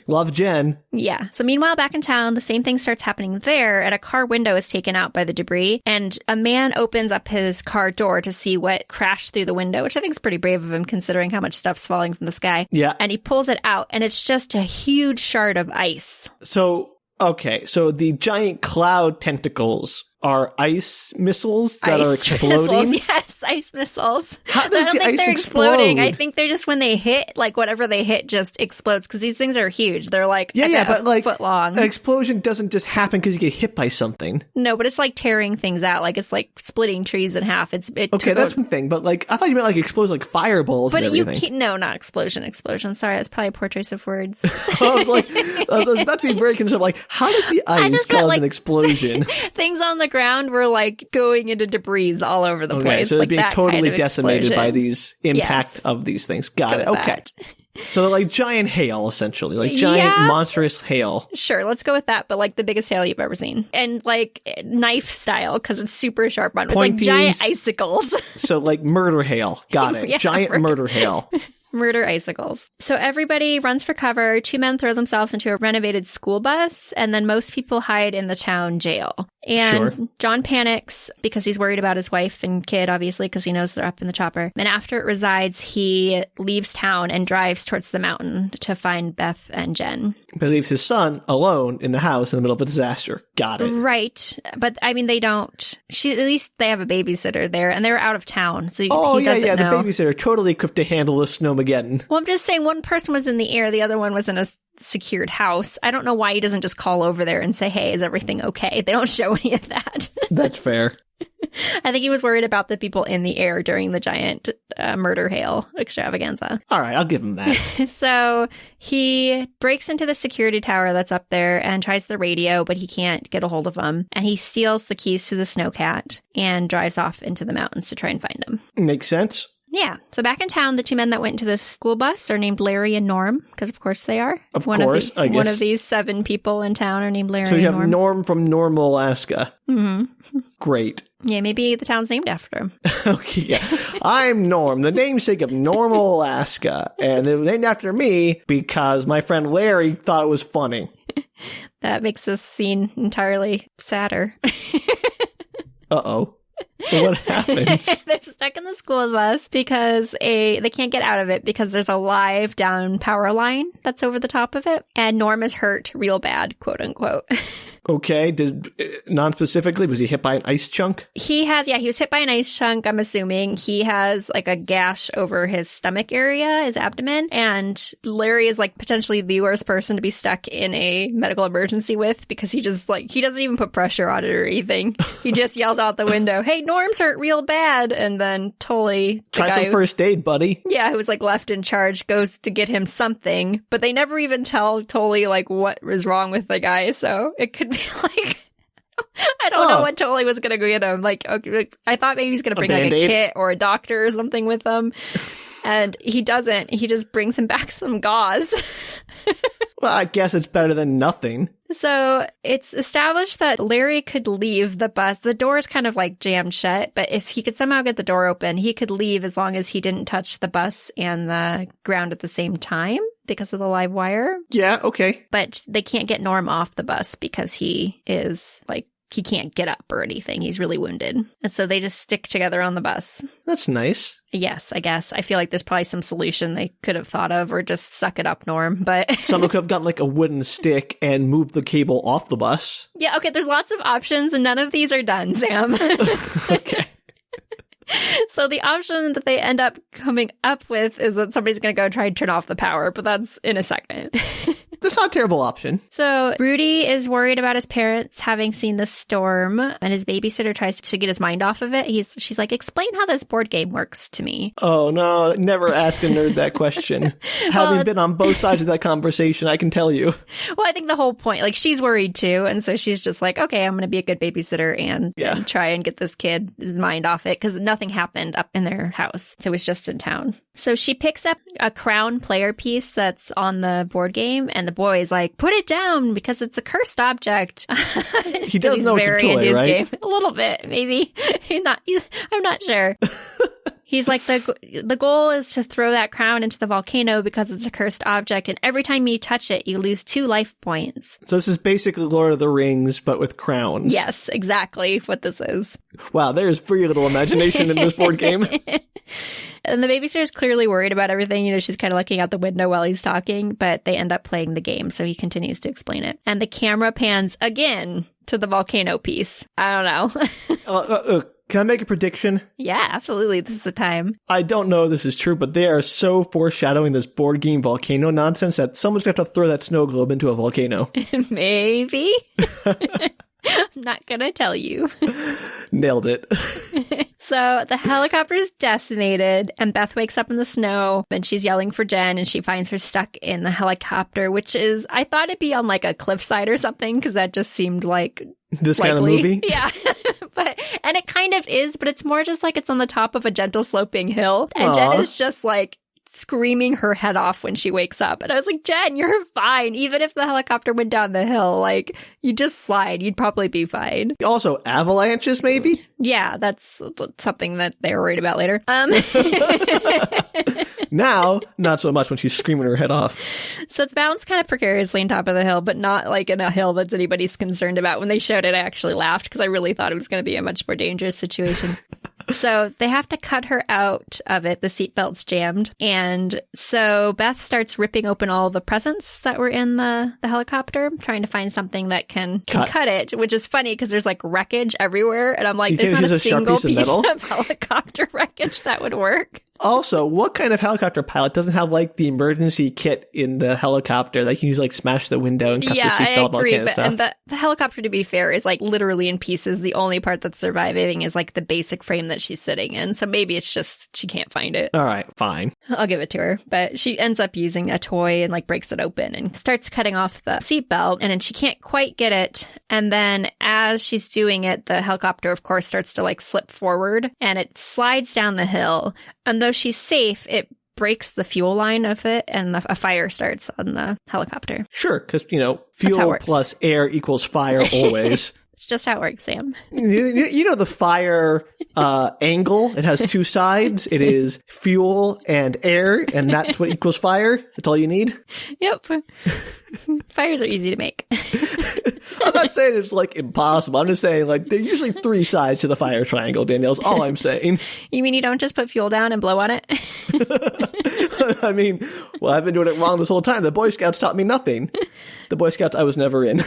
Speaker 1: Love Jen.
Speaker 2: Yeah. So meanwhile, back in town, the same thing starts happening there, and a car window is taken out by the debris, and a man opens up his car door to see what crashed through the window, which I think is pretty brave of him considering how much stuff's falling from the sky.
Speaker 1: Yeah.
Speaker 2: And he pulls it out, and it's just a huge shard of ice.
Speaker 1: So the giant cloud tentacles are ice missiles that are exploding?
Speaker 2: Missiles, yes, ice missiles.
Speaker 1: How does
Speaker 2: I don't
Speaker 1: the
Speaker 2: think
Speaker 1: ice
Speaker 2: they're
Speaker 1: explode?
Speaker 2: exploding. I think they're just when they hit, like whatever they hit just explodes because these things are huge. They're like
Speaker 1: but like
Speaker 2: foot long.
Speaker 1: An explosion doesn't just happen because you get hit by something.
Speaker 2: No, but it's like tearing things out. Like it's like splitting trees in half.
Speaker 1: Okay, that's one thing. But like I thought you meant like explosion like fireballs and everything.
Speaker 2: But no, not explosion. Sorry, that's probably a poor choice of words.
Speaker 1: I was about to be very concerned. Like, how does the ice cause an explosion?
Speaker 2: Things on the ground were like going into debris all over the place.
Speaker 1: So they're
Speaker 2: like
Speaker 1: being totally
Speaker 2: kind of
Speaker 1: decimated by
Speaker 2: explosion.
Speaker 1: these impact of these things. Got it. Okay.
Speaker 2: That.
Speaker 1: So they're like giant hail, essentially. Like giant monstrous hail.
Speaker 2: Sure, let's go with that, but like the biggest hail you've ever seen. And like knife style, because it's super sharp on it. It's like giant icicles.
Speaker 1: So like murder hail. Got it. Giant murder hail.
Speaker 2: Murder icicles. So everybody runs for cover. Two men throw themselves into a renovated school bus, and then most people hide in the town jail. And John panics because he's worried about his wife and kid, obviously, because he knows they're up in the chopper. And after it resides, he leaves town and drives towards the mountain to find Beth and Jen.
Speaker 1: But he leaves his son alone in the house in the middle of a disaster. Got it.
Speaker 2: Right. But I mean, they don't. At least they have a babysitter there, and they're out of town. So he doesn't know.
Speaker 1: The babysitter totally equipped to handle the Snowmageddon.
Speaker 2: Well, I'm just saying one person was in the air, the other one was in a secured house. I don't know why he doesn't just call over there and say, hey, is everything okay? They don't show any of that.
Speaker 1: That's fair.
Speaker 2: I think he was worried about the people in the air during the giant murder hail extravaganza.
Speaker 1: All right, I'll give him that.
Speaker 2: So he breaks into the security tower that's up there and tries the radio, but he can't get a hold of them. And he steals the keys to the snowcat and drives off into the mountains to try and find them.
Speaker 1: Makes sense.
Speaker 2: Yeah. So back in town, the two men that went into the school bus are named Larry and Norm, because of course they are.
Speaker 1: I guess.
Speaker 2: One of these 7 people in town are named Larry and Norm.
Speaker 1: So you have Norm from Normal, Alaska.
Speaker 2: Mm-hmm.
Speaker 1: Great.
Speaker 2: Yeah, maybe the town's named after him.
Speaker 1: Okay, yeah. I'm Norm, the namesake of Normal, Alaska. And it was named after me because my friend Larry thought it was funny.
Speaker 2: That makes this scene entirely sadder.
Speaker 1: Uh-oh. What happens?
Speaker 2: They're stuck in the school bus because they can't get out of it because there's a live down power line that's over the top of it. And Norm is hurt real bad, quote unquote.
Speaker 1: Okay. Non-specifically, was he hit by an ice chunk?
Speaker 2: He was hit by an ice chunk, I'm assuming. He has like a gash over his stomach area, his abdomen. And Larry is like potentially the worst person to be stuck in a medical emergency with because he doesn't even put pressure on it or anything. He just yells out the window, hey, Norm's hurt real bad. And then Tully,
Speaker 1: try some first aid, buddy.
Speaker 2: Yeah, who was like left in charge, goes to get him something. But they never even tell Tully like what was wrong with the guy. So it could be like, I don't know what Tully was going to get him. Like, okay, I thought maybe he's going to bring like a kit or a doctor or something with him. And he doesn't. He just brings him back some gauze.
Speaker 1: Well, I guess it's better than nothing.
Speaker 2: So it's established that Larry could leave the bus. The door is kind of like jammed shut, but if he could somehow get the door open, he could leave as long as he didn't touch the bus and the ground at the same time because of the live wire.
Speaker 1: Yeah, okay.
Speaker 2: But they can't get Norm off the bus because he is like, he can't get up or anything. He's really wounded. And so they just stick together on the bus.
Speaker 1: That's nice.
Speaker 2: Yes, I guess. I feel like there's probably some solution they could have thought of, or just suck it up, Norm. But
Speaker 1: someone could have gotten like a wooden stick and moved the cable off the bus.
Speaker 2: Yeah, okay, there's lots of options, and none of these are done, Sam.
Speaker 1: Okay.
Speaker 2: So the option that they end up coming up with is that somebody's going to go try and turn off the power, but that's in a second.
Speaker 1: That's not a terrible option.
Speaker 2: So Rudy is worried about his parents having seen the storm, and his babysitter tries to get his mind off of it. She's like, explain how this board game works to me.
Speaker 1: Oh, no. Never ask a nerd that question. Having been on both sides of that conversation, I can tell you.
Speaker 2: Well, I think the whole point, like, she's worried too, and so she's just like, okay, I'm going to be a good babysitter and try and get this kid's mind off it, because nothing happened up in their house. So it was just in town. So she picks up a crown player piece that's on the board game, and the boy is like, put it down because it's a cursed object.
Speaker 1: He does know it's a toy, right?
Speaker 2: Game. A little bit, maybe. I'm not sure. He's like, the goal is to throw that crown into the volcano because it's a cursed object, and every time you touch it, you lose 2 life points.
Speaker 1: So this is basically Lord of the Rings, but with crowns.
Speaker 2: Yes, exactly what this is.
Speaker 1: Wow, there's very little imagination in this board game.
Speaker 2: And the babysitter's clearly worried about everything. You know, she's kind of looking out the window while he's talking, but they end up playing the game, so he continues to explain it. And the camera pans again to the volcano piece. I don't know.
Speaker 1: Can I make a prediction?
Speaker 2: Yeah, absolutely. This is the time.
Speaker 1: I don't know if this is true, but they are so foreshadowing this board game volcano nonsense that someone's going to have to throw that snow globe into a volcano.
Speaker 2: Maybe. I'm not going to tell you.
Speaker 1: Nailed it.
Speaker 2: So the helicopter is decimated, and Beth wakes up in the snow, and she's yelling for Jen, and she finds her stuck in the helicopter, which is, I thought it'd be on like a cliffside or something, because that just seemed like
Speaker 1: this
Speaker 2: likely.
Speaker 1: Kind of movie?
Speaker 2: Yeah. And it kind of is, but it's more just like it's on the top of a gentle sloping hill, and Jen is just like screaming her head off when she wakes up. And I was like, Jen, you're fine. Even if the helicopter went down the hill, like, you just slide. You'd probably be fine.
Speaker 1: Also, avalanches, maybe?
Speaker 2: Yeah, that's something that they were worried about later.
Speaker 1: Now, not so much when she's screaming her head off.
Speaker 2: So it's balanced kind of precariously on top of the hill, but not like in a hill that's anybody's concerned about. When they showed it, I actually laughed because I really thought it was going to be a much more dangerous situation. So they have to cut her out of it. The seatbelt's jammed. And so Beth starts ripping open all the presents that were in the helicopter, trying to find something that can cut it, which is funny because there's like wreckage everywhere. And I'm like, there's not a single piece of helicopter wreckage that would work.
Speaker 1: Also, what kind of helicopter pilot doesn't have like the emergency kit in the helicopter that can use like smash the window and cut the seatbelt and all kind of stuff?
Speaker 2: And the helicopter, to be fair, is like literally in pieces. The only part that's surviving is like the basic frame that she's sitting in. So maybe it's just she can't find it.
Speaker 1: All right, fine.
Speaker 2: I'll give it to her. But she ends up using a toy and like breaks it open and starts cutting off the seatbelt, and then she can't quite get it. And then as she's doing it, the helicopter, of course, starts to like slip forward and it slides down the hill. And though she's safe, it breaks the fuel line of it, and a fire starts on the helicopter.
Speaker 1: Sure, because, you know, fuel plus air equals fire always.
Speaker 2: It's just how it works, Sam.
Speaker 1: You know the fire angle? It has 2 sides. It is fuel and air, and that's what equals fire. That's all you need?
Speaker 2: Yep. Fires are easy to make.
Speaker 1: I'm not saying it's, like, impossible. I'm just saying, like, there are usually 3 sides to the fire triangle, Danielle's all I'm saying.
Speaker 2: You mean you don't just put fuel down and blow on it?
Speaker 1: I mean, well, I've been doing it wrong this whole time. The Boy Scouts taught me nothing. The Boy Scouts I was never in.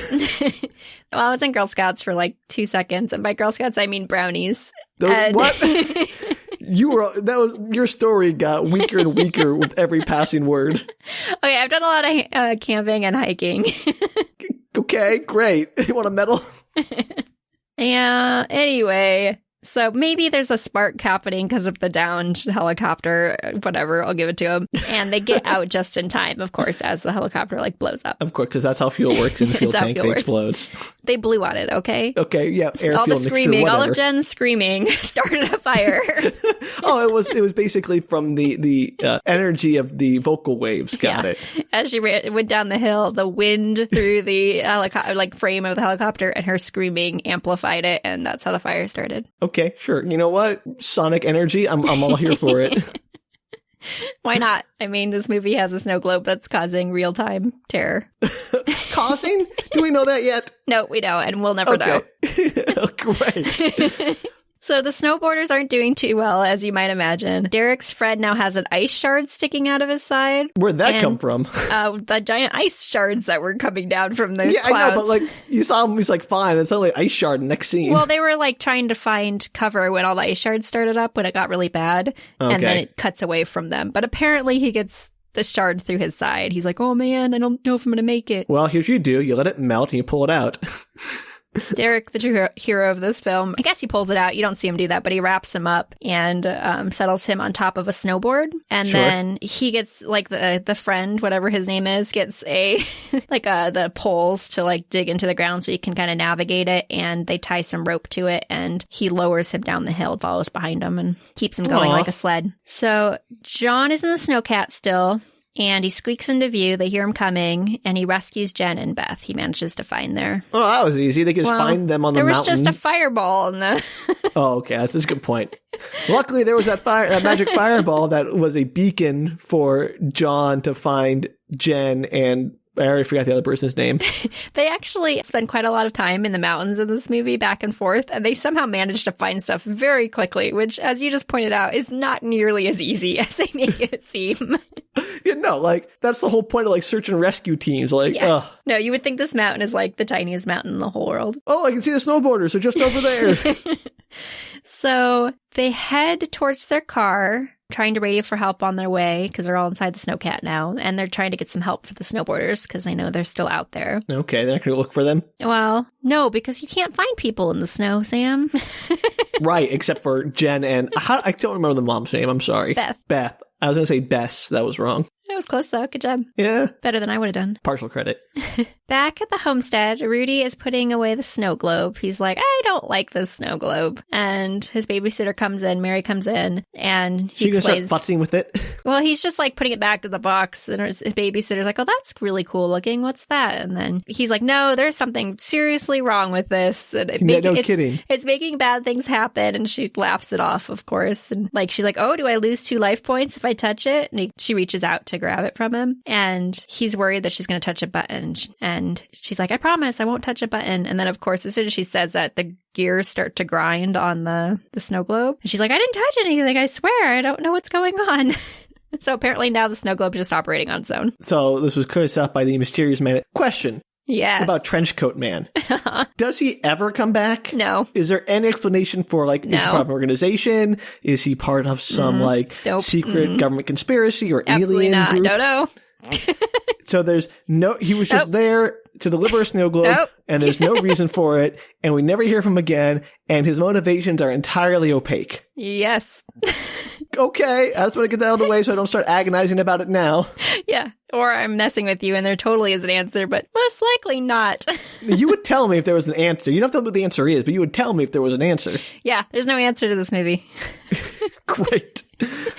Speaker 2: Well, I was in Girl Scouts for like 2 seconds, and by Girl Scouts I mean brownies.
Speaker 1: What? Your story got weaker and weaker with every passing word.
Speaker 2: Okay, I've done a lot of camping and hiking.
Speaker 1: Okay, great. You want a medal?
Speaker 2: Yeah, anyway, So maybe there's a spark happening because of the downed helicopter. Whatever, I'll give it to him. And they get out just in time, of course, as the helicopter blows up.
Speaker 1: Of course, because that's how fuel works in the fuel tank. It explodes.
Speaker 2: They blew on it, okay?
Speaker 1: Okay, yeah. Air,
Speaker 2: all
Speaker 1: fuel,
Speaker 2: the screaming,
Speaker 1: mixture,
Speaker 2: all of Jen's screaming started a fire.
Speaker 1: It was basically from the energy of the vocal waves. Got it.
Speaker 2: As she went down the hill, the wind through the frame of the helicopter, and her screaming amplified it, and that's how the fire started.
Speaker 1: Okay, sure. You know what? Sonic energy. I'm all here for it.
Speaker 2: Why not? I mean, this movie has a snow globe that's causing real-time terror.
Speaker 1: Causing? Do we know that yet?
Speaker 2: No, we don't, and we'll never know.
Speaker 1: Great.
Speaker 2: So the snowboarders aren't doing too well, as you might imagine. Derek's friend now has an ice shard sticking out of his side.
Speaker 1: Where'd that come from?
Speaker 2: The giant ice shards that were coming down from the clouds.
Speaker 1: I know, but you saw him, he's fine. It's only ice shard next scene.
Speaker 2: Well, they were trying to find cover when all the ice shards started up, when it got really bad. Okay. And then it cuts away from them. But apparently he gets the shard through his side. He's like, oh man, I don't know if I'm going to make it.
Speaker 1: Well, here's what you do. You let it melt and you pull it out.
Speaker 2: Derek, the true hero of this film, I guess he pulls it out. You don't see him do that, but he wraps him up and settles him on top of a snowboard. And then he gets, the friend, whatever his name is, gets the poles to, dig into the ground so he can kind of navigate it. And they tie some rope to it, and he lowers him down the hill, follows behind him, and keeps him going like a sled. So John is in the snowcat still. And he squeaks into view. They hear him coming, and he rescues Jen and Beth. He manages to find their...
Speaker 1: Oh, that was easy. They could just find them on the mountain.
Speaker 2: There was just a fireball in the...
Speaker 1: Oh, okay. That's a good point. Luckily, there was that magic fireball that was a beacon for John to find Jen and... I already forgot the other person's name.
Speaker 2: They actually spend quite a lot of time in the mountains in this movie, back and forth, and they somehow manage to find stuff very quickly, which, as you just pointed out, is not nearly as easy as they make it seem.
Speaker 1: That's the whole point of, search and rescue teams.
Speaker 2: No, you would think this mountain is, the tiniest mountain in the whole world.
Speaker 1: Oh, I can see the snowboarders. They're just over there.
Speaker 2: So they head towards their car, trying to radio for help on their way, because they're all inside the snowcat now, and they're trying to get some help for the snowboarders, because they know they're still out there.
Speaker 1: Okay, they're not going to look for them?
Speaker 2: Well, no, because you can't find people in the snow, Sam.
Speaker 1: Right, except for Jen and... I don't remember the mom's name, I'm sorry. Beth. I was going to say Bess. That was wrong.
Speaker 2: It was close, though. Good job.
Speaker 1: Yeah.
Speaker 2: Better than I would have done.
Speaker 1: Partial credit.
Speaker 2: Back at the homestead, Rudy is putting away the snow globe. He's like, I don't like this snow globe. And his babysitter comes in, Mary comes in, and he explains...
Speaker 1: Start futzing with it?
Speaker 2: Well, he's just putting it back to the box, and his babysitter's like, oh, that's really cool looking. What's that? And then he's like, no, there's something seriously wrong with this. And
Speaker 1: no kidding.
Speaker 2: It's making bad things happen, and she laughs it off, of course. And she's like, oh, do I lose 2 life points if I touch it? And she reaches out to grab it from him, and he's worried that she's going to touch a button. And she's like, I promise I won't touch a button. And then, of course, as soon as she says that, the gears start to grind on the snow globe. And she's like, I didn't touch anything, I swear. I don't know what's going on. So apparently now the snow globe is just operating on its own. So
Speaker 1: this was cleared up by the mysterious man. Question.
Speaker 2: Yes.
Speaker 1: About Trenchcoat Man. Does he ever come back?
Speaker 2: No.
Speaker 1: Is there any explanation for, is he part of an organization? Is he part of some, secret government conspiracy or
Speaker 2: Absolutely
Speaker 1: alien
Speaker 2: not.
Speaker 1: group?
Speaker 2: Don't know.
Speaker 1: So there's he was just there to deliver a snow globe, and there's no reason for it, and we never hear from him again, and his motivations are entirely opaque.
Speaker 2: Yes.
Speaker 1: Okay, I just want to get that out of the way so I don't start agonizing about it now.
Speaker 2: Yeah, or I'm messing with you and there totally is an answer, but most likely not.
Speaker 1: You would tell me if there was an answer. You don't have to tell me what the answer is, but you would tell me if there was an answer.
Speaker 2: Yeah, there's no answer to this movie.
Speaker 1: Great.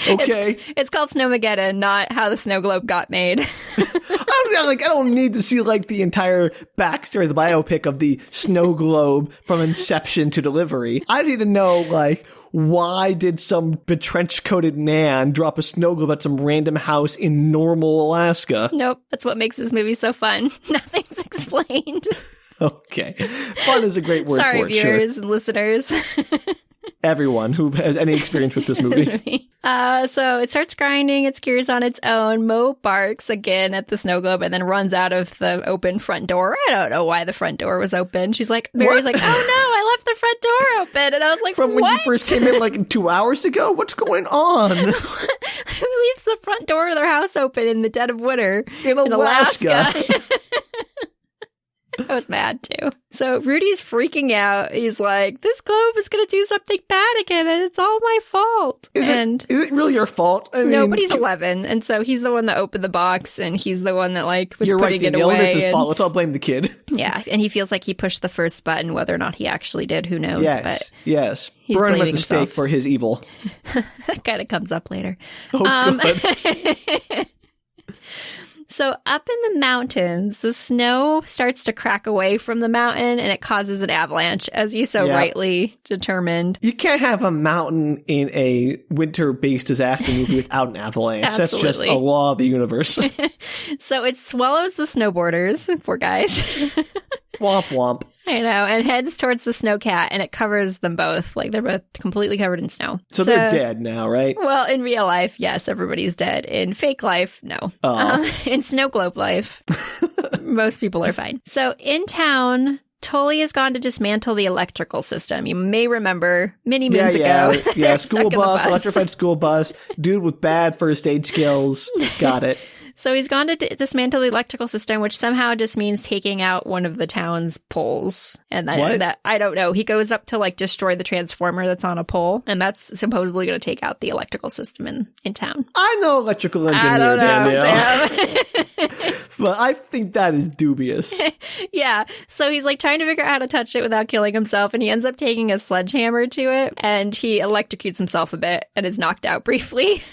Speaker 1: Okay.
Speaker 2: It's called Snowmageddon, not how the snow globe got made.
Speaker 1: I don't need to see the entire backstory, the biopic of the snow globe from inception to delivery. I need to know why did some betrench-coated man drop a snow globe at some random house in Normal, Alaska?
Speaker 2: Nope, that's what makes this movie so fun. Nothing's explained.
Speaker 1: Okay. Fun is a great word for it,
Speaker 2: Sorry, viewers and listeners.
Speaker 1: Everyone who has any experience with this movie.
Speaker 2: So it starts grinding its gears on its own. Mo barks again at the snow globe and then runs out of the open front door. I don't know why the front door was open. Mary's like, oh no, I left the front door open. And I was like,
Speaker 1: from when you first came in 2 hours ago? What's going on?
Speaker 2: Who leaves the front door of their house open in the dead of winter?
Speaker 1: In Alaska.
Speaker 2: I was mad too. So Rudy's freaking out. He's like, this globe is going to do something bad again, and it's all my fault.
Speaker 1: Is it really your fault? I mean,
Speaker 2: no, but he's 11, and so he's the one that opened the box, and he's the one that like was
Speaker 1: you're
Speaker 2: putting
Speaker 1: right,
Speaker 2: it
Speaker 1: Danielle,
Speaker 2: away.
Speaker 1: This is his fault. Let's all blame the kid.
Speaker 2: Yeah, and he feels like he pushed the first button, whether or not he actually did, who knows.
Speaker 1: Yes.
Speaker 2: He's
Speaker 1: Burn him at
Speaker 2: blaming
Speaker 1: the stake
Speaker 2: himself.
Speaker 1: for his evil.
Speaker 2: That kind of comes up later.
Speaker 1: Oh, good.
Speaker 2: So up in the mountains, the snow starts to crack away from the mountain, and it causes an avalanche, as you so rightly determined.
Speaker 1: You can't have a mountain in a winter-based disaster movie without an avalanche.
Speaker 2: Absolutely.
Speaker 1: That's just a law of the universe.
Speaker 2: So it swallows the snowboarders, poor guys.
Speaker 1: Womp womp.
Speaker 2: I know, and heads towards the snowcat, and it covers them both. Like, they're both completely covered in snow.
Speaker 1: So they're dead now, right?
Speaker 2: Well, in real life, yes, everybody's dead. In fake life, no. In snow globe life, most people are fine. So in town, Tully has gone to dismantle the electrical system. You may remember many moons ago.
Speaker 1: Yeah, school bus, electrified school bus, dude with bad first aid skills. Got it.
Speaker 2: So he's gone to dismantle the electrical system, which somehow just means taking out one of the town's poles. And that I don't know. He goes up to like destroy the transformer that's on a pole, and that's supposedly going to take out the electrical system in town.
Speaker 1: I'm no electrical engineer,
Speaker 2: I don't know,
Speaker 1: Danielle.
Speaker 2: Sam.
Speaker 1: But I think that is dubious.
Speaker 2: Yeah. So he's like trying to figure out how to touch it without killing himself, and he ends up taking a sledgehammer to it, and he electrocutes himself a bit and is knocked out briefly.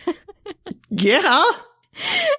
Speaker 1: Yeah.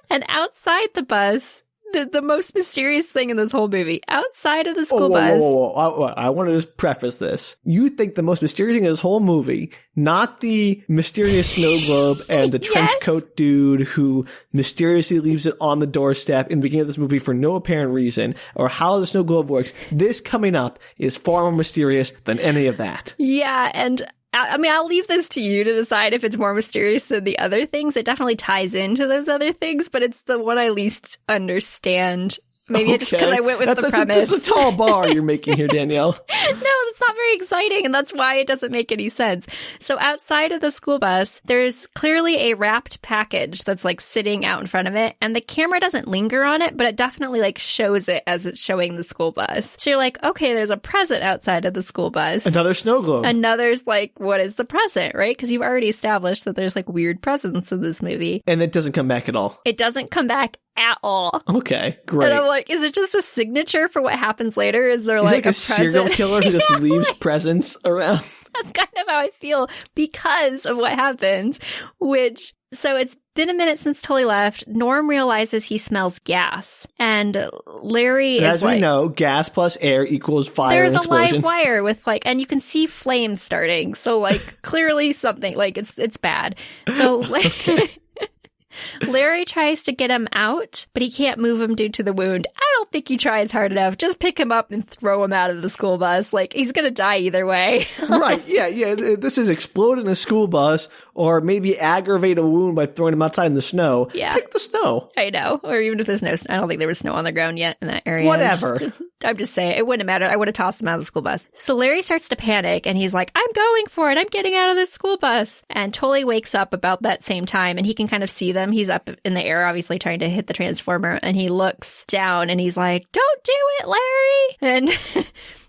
Speaker 2: And outside the bus, the most mysterious thing in this whole movie, outside of the school bus.
Speaker 1: I want to just preface this. You think the most mysterious thing in this whole movie, not the mysterious snow globe and the trench coat dude who mysteriously leaves it on the doorstep in the beginning of this movie for no apparent reason, or how the snow globe works. This coming up is far more mysterious than any of that.
Speaker 2: Yeah, and I mean, I'll leave this to you to decide if it's more mysterious than the other things. It definitely ties into those other things, but it's the one I least understand. Maybe just because I went with the premise.
Speaker 1: That's a tall bar you're making here, Danielle.
Speaker 2: No, that's not very exciting, and that's why it doesn't make any sense. So outside of the school bus, there's clearly a wrapped package that's like sitting out in front of it, and the camera doesn't linger on it, but it definitely like shows it as it's showing the school bus. So you're like, okay, there's a present outside of the school bus.
Speaker 1: Another snow globe.
Speaker 2: Another's like, what is the present, right? Because you've already established that there's like weird presents in this movie.
Speaker 1: And it doesn't come back at all.
Speaker 2: It doesn't come back at all.
Speaker 1: Okay, great.
Speaker 2: And I'm like, is it just a signature for what happens later? Is there like a
Speaker 1: serial killer who just leaves presents around?
Speaker 2: That's kind of how I feel because of what happens, so it's been a minute since Tully left. Norm realizes he smells gas, and Larry is
Speaker 1: as we know, gas plus air equals fire.
Speaker 2: There's
Speaker 1: and
Speaker 2: a live
Speaker 1: explosion.
Speaker 2: wire with like, and you can see flames starting. So like, clearly something like it's bad. So Larry tries to get him out, but he can't move him due to the wound. I don't think he tries hard enough. Just pick him up and throw him out of the school bus. Like, he's going to die either way.
Speaker 1: Right. Yeah. This is explode in a school bus or maybe aggravate a wound by throwing him outside in the snow.
Speaker 2: Yeah.
Speaker 1: Pick the snow.
Speaker 2: I know. Or even if there's no snow. I don't think there was snow on the ground yet in that area.
Speaker 1: Whatever.
Speaker 2: I'm just saying, it wouldn't have mattered. I would have tossed him out of the school bus. So Larry starts to panic, and he's like, I'm going for it. I'm getting out of this school bus. And Tully wakes up about that same time, and he can kind of see them. He's up in the air, obviously trying to hit the transformer, and he looks down, and he's like, don't do it, Larry! And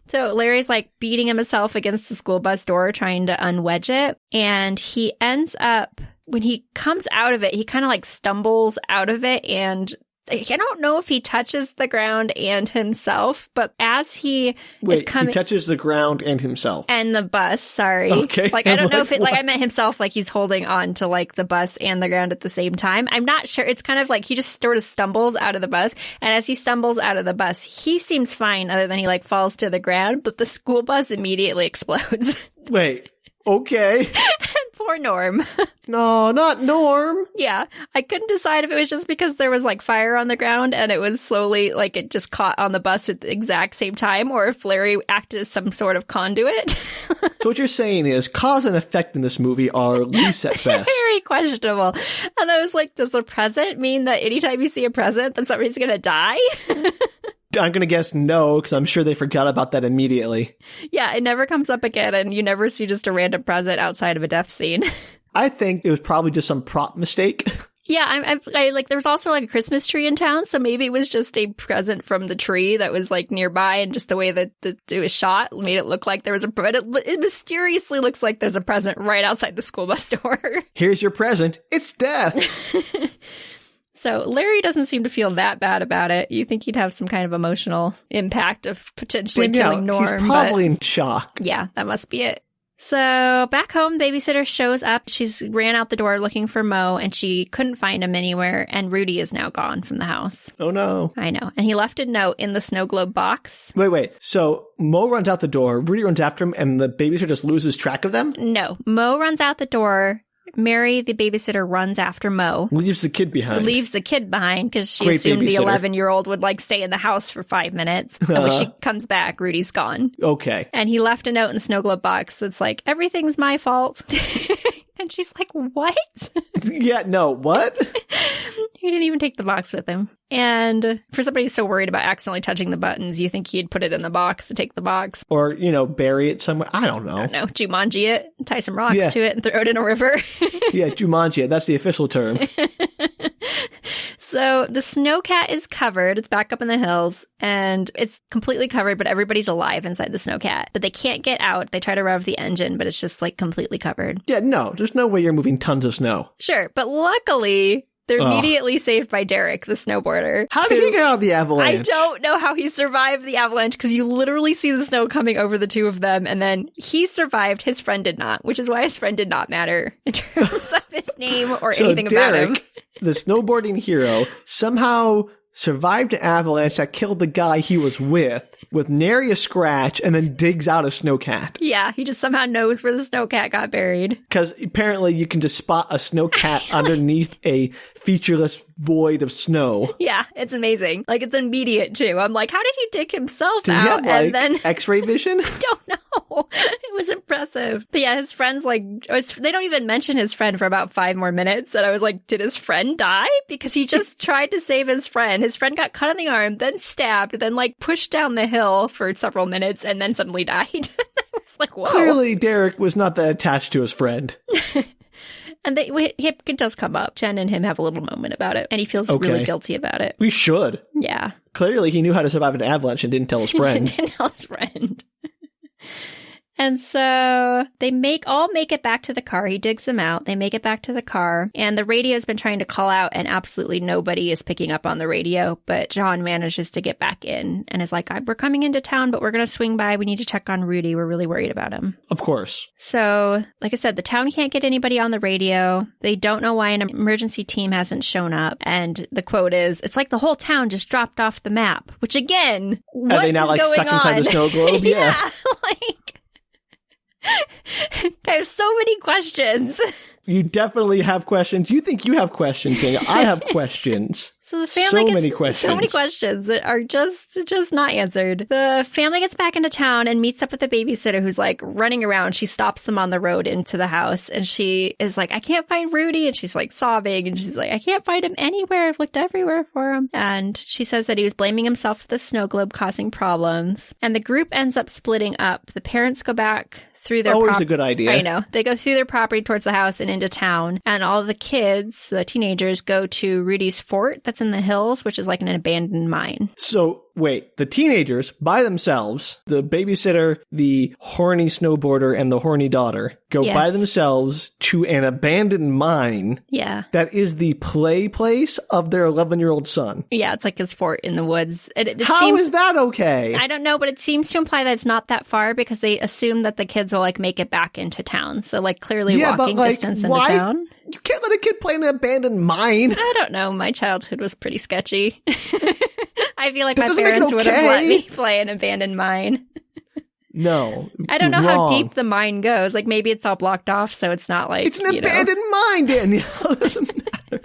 Speaker 2: so Larry's like beating himself against the school bus door, trying to unwedge it. And he ends up, when he comes out of it, he kind of like stumbles out of it, and I don't know if he touches the ground and himself, but as he is coming...
Speaker 1: he touches the ground and himself.
Speaker 2: And the bus, sorry.
Speaker 1: Okay.
Speaker 2: Like, I don't know if it... Like, I meant himself, like he's holding on to, like, the bus and the ground at the same time. I'm not sure. It's kind of like he just sort of stumbles out of the bus. And as he stumbles out of the bus, he seems fine other than he, like, falls to the ground. But the school bus immediately explodes.
Speaker 1: Wait. Okay.
Speaker 2: And poor Norm.
Speaker 1: No, not Norm.
Speaker 2: Yeah. I couldn't decide if it was just because there was like fire on the ground and it was slowly like it just caught on the bus at the exact same time, or if Larry acted as some sort of conduit.
Speaker 1: So what you're saying is cause and effect in this movie are loose at best.
Speaker 2: Very questionable. And I was like, does a present mean that anytime you see a present, then somebody's going to die?
Speaker 1: I'm going to guess no, because I'm sure they forgot about that immediately.
Speaker 2: Yeah, it never comes up again, and you never see just a random present outside of a death scene.
Speaker 1: I think it was probably just some prop mistake.
Speaker 2: Yeah, I like, there's also like a Christmas tree in town, so maybe it was just a present from the tree that was like nearby, and just the way that it was shot made it look like there was but it mysteriously looks like there's a present right outside the school bus door.
Speaker 1: Here's your present. It's death.
Speaker 2: So Larry doesn't seem to feel that bad about it. You think he'd have some kind of emotional impact of potentially killing Norm.
Speaker 1: He's probably in shock.
Speaker 2: Yeah, that must be it. So back home, the babysitter shows up. She's ran out the door looking for Mo, and she couldn't find him anywhere, and Rudy is now gone from the house.
Speaker 1: Oh, no.
Speaker 2: I know. And he left a note in the snow globe box.
Speaker 1: Wait. So Mo runs out the door, Rudy runs after him, and the babysitter just loses track of them?
Speaker 2: No. Mo runs out the door. Mary, the babysitter, runs after Mo.
Speaker 1: Leaves the kid behind.
Speaker 2: Leaves the kid behind because she
Speaker 1: Great
Speaker 2: assumed the
Speaker 1: babysitter.
Speaker 2: 11-year-old would like stay in the house for 5 minutes. And when she comes back, Rudy's gone.
Speaker 1: Okay.
Speaker 2: And he left a note in the snow globe box that's like, everything's my fault. And she's like, what?
Speaker 1: Yeah, no, what?
Speaker 2: He didn't even take the box with him. And for somebody who's so worried about accidentally touching the buttons, you think he'd put it in the box to take the box.
Speaker 1: Or, bury it somewhere. I don't know.
Speaker 2: No, Jumanji it, tie some rocks to it, and throw it in a river.
Speaker 1: Yeah, Jumanji it. That's the official term.
Speaker 2: So the snowcat is covered. It's back up in the hills, and it's completely covered, but everybody's alive inside the snowcat. But they can't get out. They try to rev the engine, but it's just like completely covered.
Speaker 1: Yeah, no, there's no way you're moving tons of snow.
Speaker 2: Sure, but luckily, they're immediately saved by Derek, the snowboarder.
Speaker 1: How did he get out of the avalanche?
Speaker 2: I don't know how he survived the avalanche, because you literally see the snow coming over the two of them, and then he survived. His friend did not, which is why his friend did not matter in terms of his name or anything about him.
Speaker 1: The snowboarding hero, somehow survived an avalanche that killed the guy he was with nary a scratch, and then digs out a snowcat.
Speaker 2: Yeah, he just somehow knows where the snowcat got buried.
Speaker 1: Because apparently you can just spot a snowcat underneath a featureless void of snow.
Speaker 2: Yeah, it's amazing. Like, it's immediate, too. I'm like, how did he dig himself
Speaker 1: Does
Speaker 2: out?
Speaker 1: he have,
Speaker 2: and then
Speaker 1: X-ray vision?
Speaker 2: I don't know. It was impressive. But yeah, his friend's like, they don't even mention his friend for about 5 more minutes. And I was like, did his friend die? Because he just tried to save his friend. His friend got cut in the arm, then stabbed, then like pushed down the hill for several minutes, and then suddenly died. I was like, whoa.
Speaker 1: Clearly, Derek was not that attached to his friend.
Speaker 2: And it does come up. Jen and him have a little moment about it, and he feels really guilty about it.
Speaker 1: We should.
Speaker 2: Yeah.
Speaker 1: Clearly, he knew how to survive an avalanche and didn't tell his friend.
Speaker 2: Didn't tell his friend. And so they all make it back to the car. He digs them out. They make it back to the car. And the radio's been trying to call out, and absolutely nobody is picking up on the radio. But John manages to get back in and is like, we're coming into town, but we're going to swing by. We need to check on Rudy. We're really worried about him.
Speaker 1: Of course.
Speaker 2: So, like I said, the town can't get anybody on the radio. They don't know why an emergency team hasn't shown up. And the quote is, it's like the whole town just dropped off the map. Which, again, what
Speaker 1: Are they now
Speaker 2: is
Speaker 1: stuck
Speaker 2: going
Speaker 1: inside
Speaker 2: on?
Speaker 1: the snow globe?
Speaker 2: Yeah, like... I have so many questions.
Speaker 1: You definitely have questions. You think you have questions, Daniel. I have questions.
Speaker 2: So the family gets
Speaker 1: many questions.
Speaker 2: so many questions that are just not answered. The family gets back into town and meets up with the babysitter who's like running around. She stops them on the road into the house, and she is like, I can't find Rudy. And she's like sobbing, and she's like, I can't find him anywhere. I've looked everywhere for him. And she says that he was blaming himself for the snow globe causing problems. And the group ends up splitting up. The parents go back through their
Speaker 1: Always a good idea.
Speaker 2: I know. They go through their property towards the house and into town. And all the kids, the teenagers, go to Rudy's fort that's in the hills, which is like an abandoned mine.
Speaker 1: So, wait. The teenagers, by themselves, the babysitter, the horny snowboarder, and the horny daughter, go by themselves to an abandoned mine.
Speaker 2: Yeah.
Speaker 1: That is the play place of their 11-year-old son.
Speaker 2: Yeah, it's like his fort in the woods.
Speaker 1: How is that okay?
Speaker 2: I don't know, but it seems to imply that it's not that far because they assume that the kids will like make it back into town. So like clearly walking distance into town.
Speaker 1: You can't let a kid play in an abandoned mine.
Speaker 2: I don't know. My childhood was pretty sketchy. I feel like
Speaker 1: That
Speaker 2: my
Speaker 1: doesn't make it
Speaker 2: parents would have let
Speaker 1: okay.
Speaker 2: me play an abandoned mine.
Speaker 1: No.
Speaker 2: I don't know
Speaker 1: wrong.
Speaker 2: how deep the mine goes. Like maybe it's all blocked off, so it's not like
Speaker 1: It's an abandoned mine, Danielle. It doesn't matter.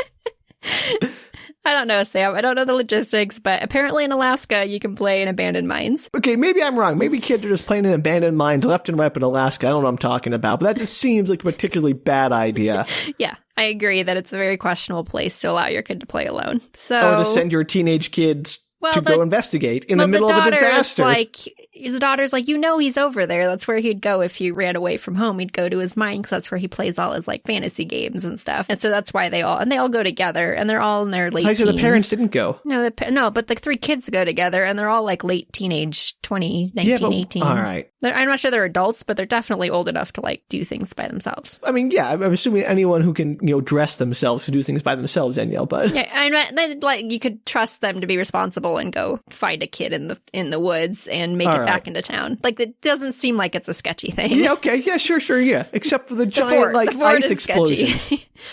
Speaker 2: I don't know, Sam. I don't know the logistics, but apparently in Alaska, you can play in abandoned mines.
Speaker 1: Okay, maybe I'm wrong. Maybe kids are just playing in abandoned mines left and right in Alaska. I don't know what I'm talking about, but that just seems like a particularly bad idea.
Speaker 2: Yeah, I agree that it's a very questionable place to allow your kid to play alone. So,
Speaker 1: Or to send your teenage kids to go investigate in the middle of a disaster.
Speaker 2: Like, his daughter's like, he's over there. That's where he'd go if he ran away from home. He'd go to his mine because that's where he plays all his like fantasy games and stuff. And so that's why they all go together, and they're all in their late teens.
Speaker 1: So the parents didn't go.
Speaker 2: No, but the 3 kids go together, and they're all like late teenage, 20, 19, 18.
Speaker 1: All right.
Speaker 2: I'm not sure they're adults, but they're definitely old enough to like do things by themselves.
Speaker 1: I mean, yeah, I'm assuming anyone who can, dress themselves to do things by themselves, Danielle, but
Speaker 2: yeah, like you could trust them to be responsible and go find a kid in the woods and make back into town. Like, it doesn't seem like it's a sketchy thing.
Speaker 1: Yeah, okay, yeah, sure, yeah. Except for the giant ice explosion.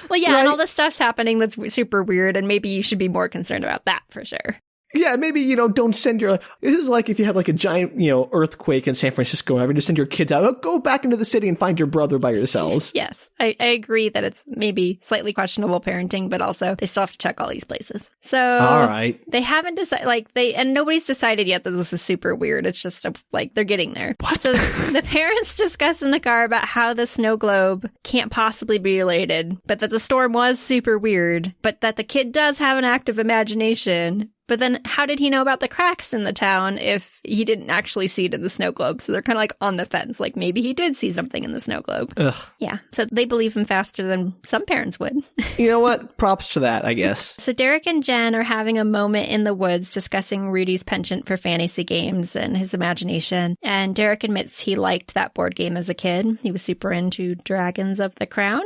Speaker 2: Well, yeah, right? And all this stuff's happening that's super weird, and maybe you should be more concerned about that for sure.
Speaker 1: Yeah, maybe, don't send your, this is like if you had like a giant, earthquake in San Francisco, and just send your kids out, go back into the city and find your brother by yourselves.
Speaker 2: Yes, I agree that it's maybe slightly questionable parenting, but also they still have to check all these places. So,
Speaker 1: all right.
Speaker 2: They haven't decided, and nobody's decided yet that this is super weird. It's just they're getting there.
Speaker 1: What?
Speaker 2: So the parents discuss in the car about how the snow globe can't possibly be related, but that the storm was super weird, but that the kid does have an active imagination. But then how did he know about the cracks in the town if he didn't actually see it in the snow globe? So they're kind of like on the fence. Like, maybe he did see something in the snow globe.
Speaker 1: Ugh.
Speaker 2: Yeah. So they believe him faster than some parents would.
Speaker 1: You know what? Props to that, I guess.
Speaker 2: So Derek and Jen are having a moment in the woods discussing Rudy's penchant for fantasy games and his imagination. And Derek admits he liked that board game as a kid. He was super into Dragons of the Crown.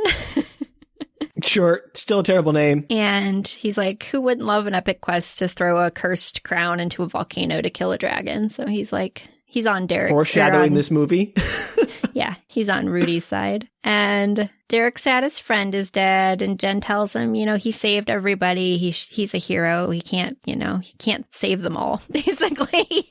Speaker 1: Sure, still a terrible name.
Speaker 2: And he's like, who wouldn't love an epic quest to throw a cursed crown into a volcano to kill a dragon? So he's on Derek's.
Speaker 1: Foreshadowing this movie.
Speaker 2: Yeah, he's on Rudy's side. And Derek's saddest friend is dead, and Jen tells him, he saved everybody. He's a hero. He can't save them all, basically.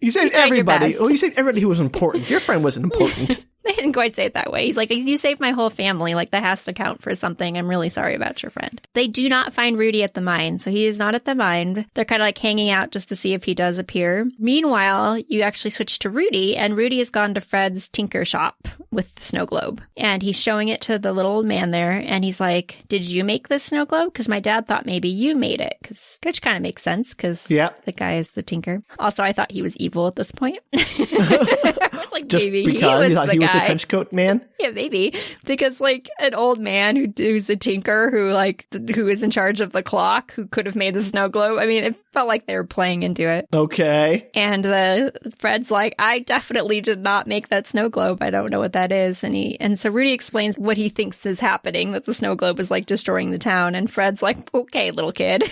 Speaker 1: You saved everybody. Oh, you saved everybody who was important. Your friend wasn't important.
Speaker 2: They didn't quite say it that way. He's like, you saved my whole family. Like, that has to count for something. I'm really sorry about your friend. They do not find Rudy at the mine, so he is not at the mine. They're kind of like hanging out just to see if he does appear. Meanwhile, you actually switch to Rudy, and Rudy has gone to Fred's tinker shop with the snow globe. And he's showing it to the little old man there, and he's like, did you make this snow globe? Because my dad thought maybe you made it. Which kind of makes sense, because the guy is the tinker. Also, I thought he was evil at this point. I was like,
Speaker 1: just
Speaker 2: maybe
Speaker 1: because he thought he was a trench coat man?
Speaker 2: Yeah, maybe. Because like an old man who's a tinker who is in charge of the clock, who could have made the snow globe. I mean, it felt like they were playing into it.
Speaker 1: Okay.
Speaker 2: And Fred's like, I definitely did not make that snow globe. I don't know what that is. And so Rudy explains what he thinks is happening, that the snow globe is like destroying the town. And Fred's like, okay, little kid.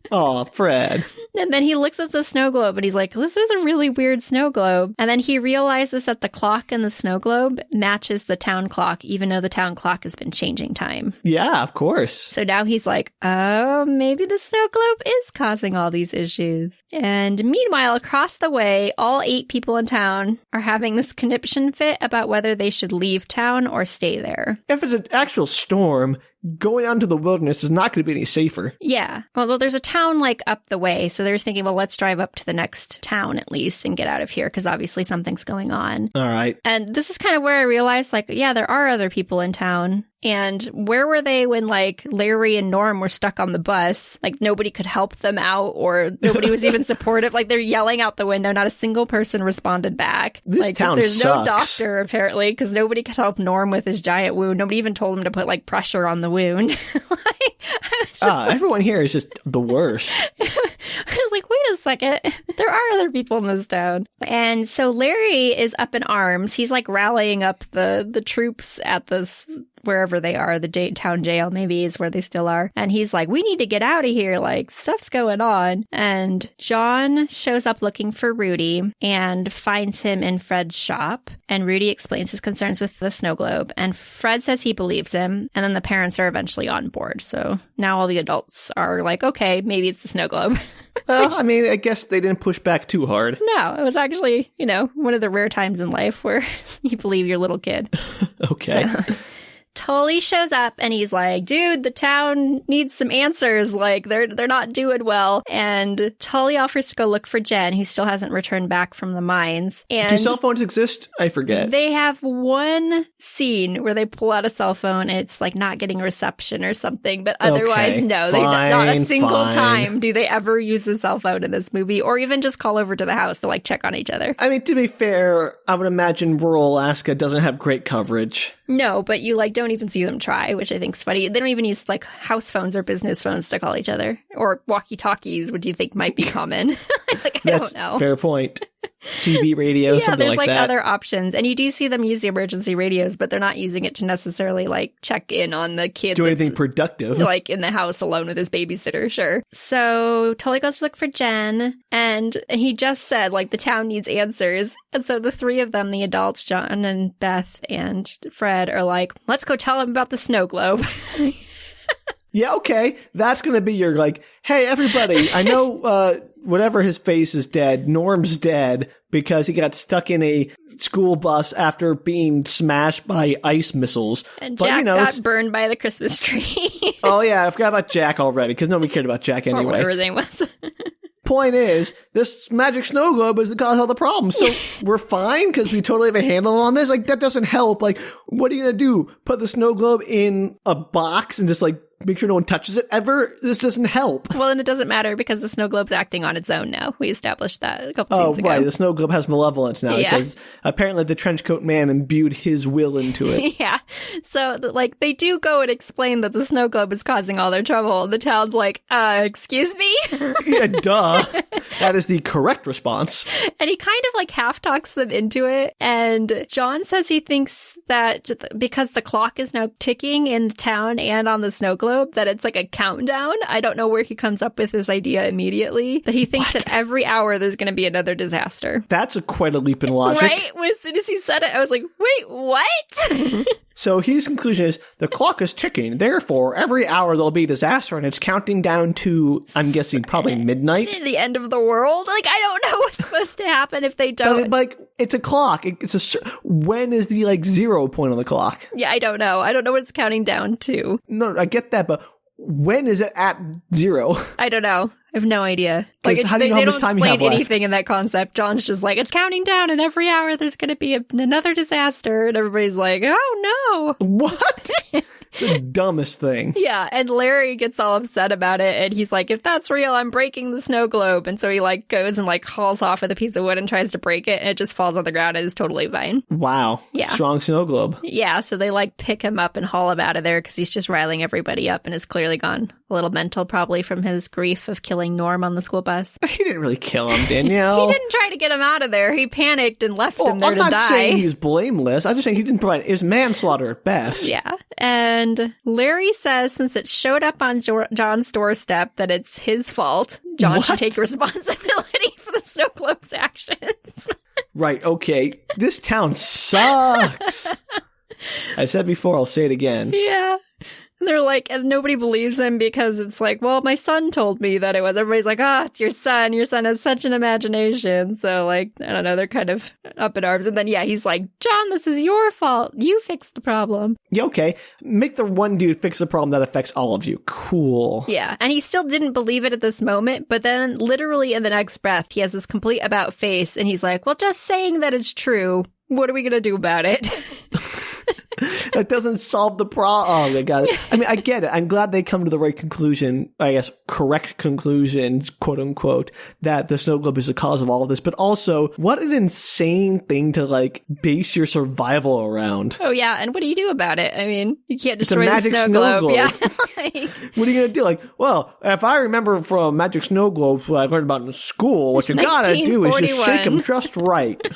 Speaker 1: Oh, Fred.
Speaker 2: And then he looks at the snow globe and he's like, this is a really weird snow globe. And then he realizes that the clock in the snow globe matches the town clock, even though the town clock has been changing time.
Speaker 1: Yeah, of course.
Speaker 2: So now he's like, oh, maybe the snow globe is causing all these issues. And meanwhile, across the way, all 8 people in town are having this conniption fit about whether they should leave town or stay there.
Speaker 1: If it's an actual storm, going out into the wilderness is not going to be any safer.
Speaker 2: Yeah. Well, there's a town like up the way. So they're thinking, well, let's drive up to the next town at least and get out of here, because obviously something's going on.
Speaker 1: All right.
Speaker 2: And this is kind of where I realized, like, yeah, there are other people in town. And where were they when, like, Larry and Norm were stuck on the bus? Like, nobody could help them out, or nobody was even supportive. Like, they're yelling out the window. Not a single person responded back.
Speaker 1: This town
Speaker 2: there's
Speaker 1: sucks.
Speaker 2: No doctor, apparently, because nobody could help Norm with his giant wound. Nobody even told him to put, like, pressure on the wound.
Speaker 1: Everyone here is just the worst.
Speaker 2: I was like, wait a second. There are other people in this town. And so Larry is up in arms. He's, like, rallying up the troops at this, wherever they are, the town jail maybe is where they still are. And he's like, we need to get out of here. Like, stuff's going on. And John shows up looking for Rudy and finds him in Fred's shop. And Rudy explains his concerns with the snow globe. And Fred says he believes him. And then the parents are eventually on board. So now all the adults are like, okay, maybe it's the snow globe.
Speaker 1: Well, I mean, I guess they didn't push back too hard.
Speaker 2: No, it was actually, one of the rare times in life where you believe your little kid.
Speaker 1: Okay.
Speaker 2: So, Tully shows up and he's like, dude, the town needs some answers. Like, they're not doing well. And Tully offers to go look for Jen, who still hasn't returned back from the mines. And
Speaker 1: do cell phones exist? I forget.
Speaker 2: They have one scene where they pull out a cell phone and it's like not getting reception or something. But otherwise, no, not a single time do they ever use a cell phone in this movie, or even just call over to the house to like check on each other.
Speaker 1: I mean, to be fair, I would imagine rural Alaska doesn't have great coverage.
Speaker 2: No, but you like don't even see them try, which I think is funny. They don't even use like house phones or business phones to call each other, or walkie-talkies, which you think might be common. Like, I don't know.
Speaker 1: Fair point. CB radio, something like that. Yeah,
Speaker 2: there's like other options. And you do see them use the emergency radios, but they're not using it to necessarily like check in on the kid.
Speaker 1: Do anything productive.
Speaker 2: Like in the house alone with his babysitter, sure. So Tully goes to look for Jen, and he just said like the town needs answers. And so the three of them, the adults, John and Beth and Fred, are like, let's go tell him about the snow globe.
Speaker 1: Yeah, okay. That's going to be your, like, hey, everybody, I know whatever his face is dead, Norm's dead because he got stuck in a school bus after being smashed by ice missiles.
Speaker 2: And Jack got burned by the Christmas tree.
Speaker 1: Oh, yeah, I forgot about Jack already because nobody cared about Jack anyway.
Speaker 2: Or whatever his name was.
Speaker 1: Point is, this magic snow globe is the cause of all the problems. So we're fine because we totally have a handle on this. Like, that doesn't help. Like, what are you going to do? Put the snow globe in a box and just, like, make sure no one touches it ever? This doesn't help.
Speaker 2: Well, and it doesn't matter because the snow globe's acting on its own now. We established that a couple scenes ago.
Speaker 1: Oh, right. The snow globe has malevolence now because apparently the trenchcoat man imbued his will into it.
Speaker 2: Yeah. So, like, they do go and explain that the snow globe is causing all their trouble. And the town's like, excuse me?
Speaker 1: Yeah, duh. That is the correct response.
Speaker 2: And he kind of, like, half-talks them into it. And John says he thinks that because the clock is now ticking in town and on the snow globe, that it's like a countdown. I don't know where he comes up with this idea immediately, but he thinks that every hour there's going to be another disaster.
Speaker 1: That's quite a leap in logic.
Speaker 2: Right? As soon as he said it, I was like, wait, what?
Speaker 1: So his conclusion is, the clock is ticking, therefore every hour there'll be disaster, and it's counting down to, I'm guessing, probably midnight?
Speaker 2: The end of the world? Like, I don't know what's supposed to happen if they don't.
Speaker 1: But, like, it's a clock. When is the, like, 0 point on the clock?
Speaker 2: Yeah, I don't know. I don't know what it's counting down to.
Speaker 1: No, I get that, but when is it at 0?
Speaker 2: I don't know. I have no idea. Like,
Speaker 1: how do you know how much time you have left?
Speaker 2: They don't explain anything in that concept. John's just like, it's counting down, and every hour there's going to be another disaster. And everybody's like, oh no.
Speaker 1: What? The dumbest thing.
Speaker 2: Yeah, and Larry gets all upset about it, and he's like, if that's real, I'm breaking the snow globe. And so he, like, goes and, like, hauls off with a piece of wood and tries to break it, and it just falls on the ground and is totally fine.
Speaker 1: Wow. Yeah. Strong snow globe.
Speaker 2: Yeah, so they, like, pick him up and haul him out of there because he's just riling everybody up and is clearly gone a little mental, probably from his grief of killing Norm on the school bus.
Speaker 1: He didn't really kill him, Danielle.
Speaker 2: He didn't try to get him out of there. He panicked and left him there to die.
Speaker 1: I'm not saying he's blameless. I'm just saying he didn't provide. It was manslaughter at best.
Speaker 2: Yeah. And Larry says since it showed up on John's doorstep that it's his fault, John should take responsibility for the snow globe's actions.
Speaker 1: Right, okay. This town sucks. I said before, I'll say it again.
Speaker 2: Yeah. And they're like, and nobody believes him because it's like, well, my son told me that it was. Everybody's like, it's your son. Your son has such an imagination. So, like, I don't know, they're kind of up in arms. And then, he's like, John, this is your fault. You fixed the problem.
Speaker 1: Yeah, okay. Make the one dude fix the problem that affects all of you. Cool.
Speaker 2: Yeah, and he still didn't believe it at this moment. But then, literally in the next breath, he has this complete about face. And he's like, well, just saying that it's true. What are we going to do about it?
Speaker 1: That doesn't solve the problem. Oh, my God. I mean, I get it. I'm glad they come to the right conclusion, I guess, correct conclusion, quote unquote, that the snow globe is the cause of all of this. But also, what an insane thing to, like, base your survival around.
Speaker 2: Oh, yeah. And what do you do about it? I mean, you can't destroy the snow globe. Yeah.
Speaker 1: What are you going to do? Like, well, if I remember from Magic Snow Globes, what I learned about in school, what you got to do is just shake them just right.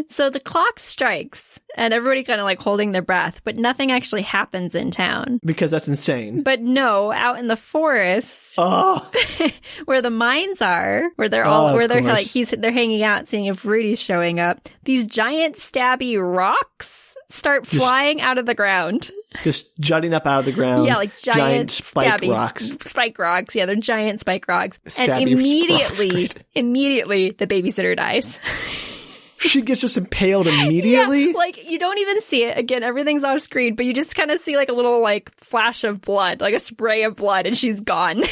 Speaker 2: So the clock strikes, and everybody kind of like holding their breath, but nothing actually happens in town.
Speaker 1: Because that's insane.
Speaker 2: But no, out in the forest, where the mines are, where they're they're hanging out, seeing if Rudy's showing up. These giant stabby rocks start flying out of the ground.
Speaker 1: Just jutting up out of the ground.
Speaker 2: Yeah, like giant
Speaker 1: spike rocks.
Speaker 2: Spike rocks. Yeah, they're giant spike rocks.
Speaker 1: Stabby
Speaker 2: and immediately the babysitter dies.
Speaker 1: she gets just impaled immediately.
Speaker 2: Yeah, like, you don't even see it. Again, everything's off screen, but you just kind of see like a little like flash of blood, like a spray of blood, and she's gone.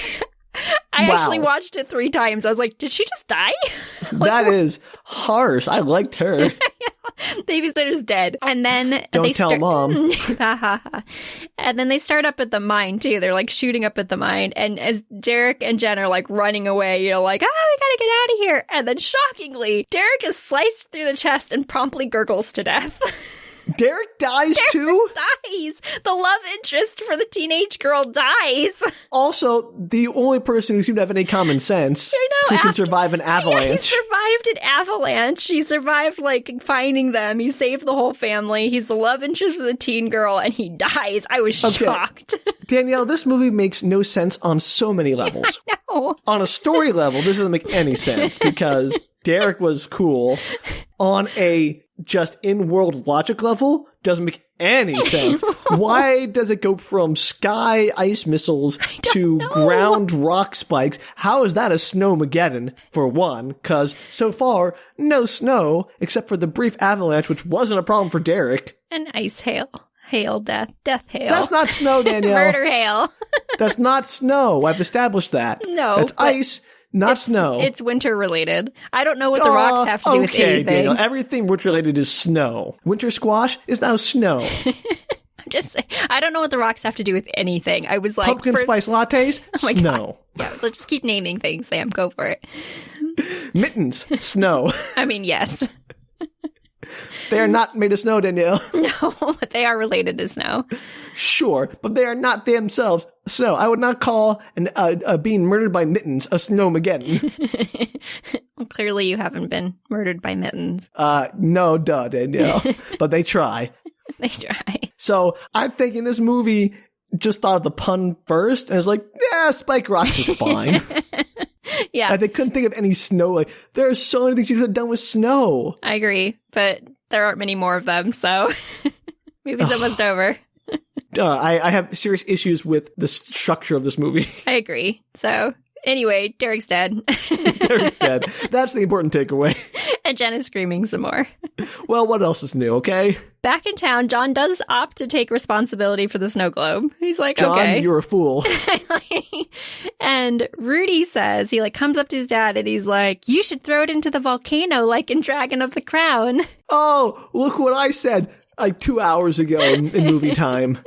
Speaker 2: I actually watched it 3 times. I was like, did she just die?
Speaker 1: That is harsh. I liked her.
Speaker 2: Babysitter's dead. And then
Speaker 1: Don't tell Mom.
Speaker 2: And then they start up at the mine, too. They're, like, shooting up at the mine. And as Derek and Jen are, like, running away, we gotta get out of here. And then, shockingly, Derek is sliced through the chest and promptly gurgles to death.
Speaker 1: Derek dies too?
Speaker 2: Dies. The love interest for the teenage girl dies.
Speaker 1: Also, the only person who seemed to have any common sense who can survive an avalanche.
Speaker 2: Yeah, he survived an avalanche. He survived, like, finding them. He saved the whole family. He's the love interest for the teen girl, and he dies. I was shocked.
Speaker 1: Danielle, this movie makes no sense on so many levels.
Speaker 2: I know.
Speaker 1: On a story level, this doesn't make any sense because Derek was cool. On a just in-world logic level, doesn't make any sense. Why does it go from sky ice missiles to ground rock spikes? How is that a Snowmageddon, for one? Because so far, no snow, except for the brief avalanche, which wasn't a problem for Derek.
Speaker 2: And ice hail. Hail, death hail.
Speaker 1: That's not snow, Danielle.
Speaker 2: Murder hail.
Speaker 1: That's not snow. I've established that.
Speaker 2: No.
Speaker 1: That's ice. Not snow.
Speaker 2: It's winter related. I don't know what the rocks have to do with anything.
Speaker 1: Daniel, everything winter related is snow. Winter squash is now snow.
Speaker 2: I'm just saying, I don't know what the rocks have to do with anything. I was like,
Speaker 1: pumpkin spice lattes, snow.
Speaker 2: God. Yeah, let's just keep naming things, Sam. Go for it.
Speaker 1: Mittens, snow.
Speaker 2: I mean, yes.
Speaker 1: They are not made of snow, Danielle.
Speaker 2: No, but they are related to snow.
Speaker 1: Sure, but they are not themselves snow. I would not call being murdered by mittens a Snowmageddon.
Speaker 2: Well, clearly you haven't been murdered by mittens.
Speaker 1: No, duh, Danielle. But they try.
Speaker 2: They try.
Speaker 1: So I'm thinking this movie just thought of the pun first and was like, yeah, Spike Rocks is fine.
Speaker 2: Yeah.
Speaker 1: They couldn't think of any snow. Like, there are so many things you could have done with snow.
Speaker 2: I agree, but there aren't many more of them, so movie's almost over.
Speaker 1: I have serious issues with the structure of this movie.
Speaker 2: I agree. So, anyway, Derek's dead.
Speaker 1: Derek's dead. That's the important takeaway.
Speaker 2: And Jen is screaming some more.
Speaker 1: Well, what else is new, okay?
Speaker 2: Back in town, John does opt to take responsibility for the snow globe. He's like,
Speaker 1: John,
Speaker 2: okay.
Speaker 1: You're a fool.
Speaker 2: And Rudy says, he like comes up to his dad and he's like, you should throw it into the volcano like in Dragon of the Crown.
Speaker 1: Oh, look what I said like 2 hours ago in movie time.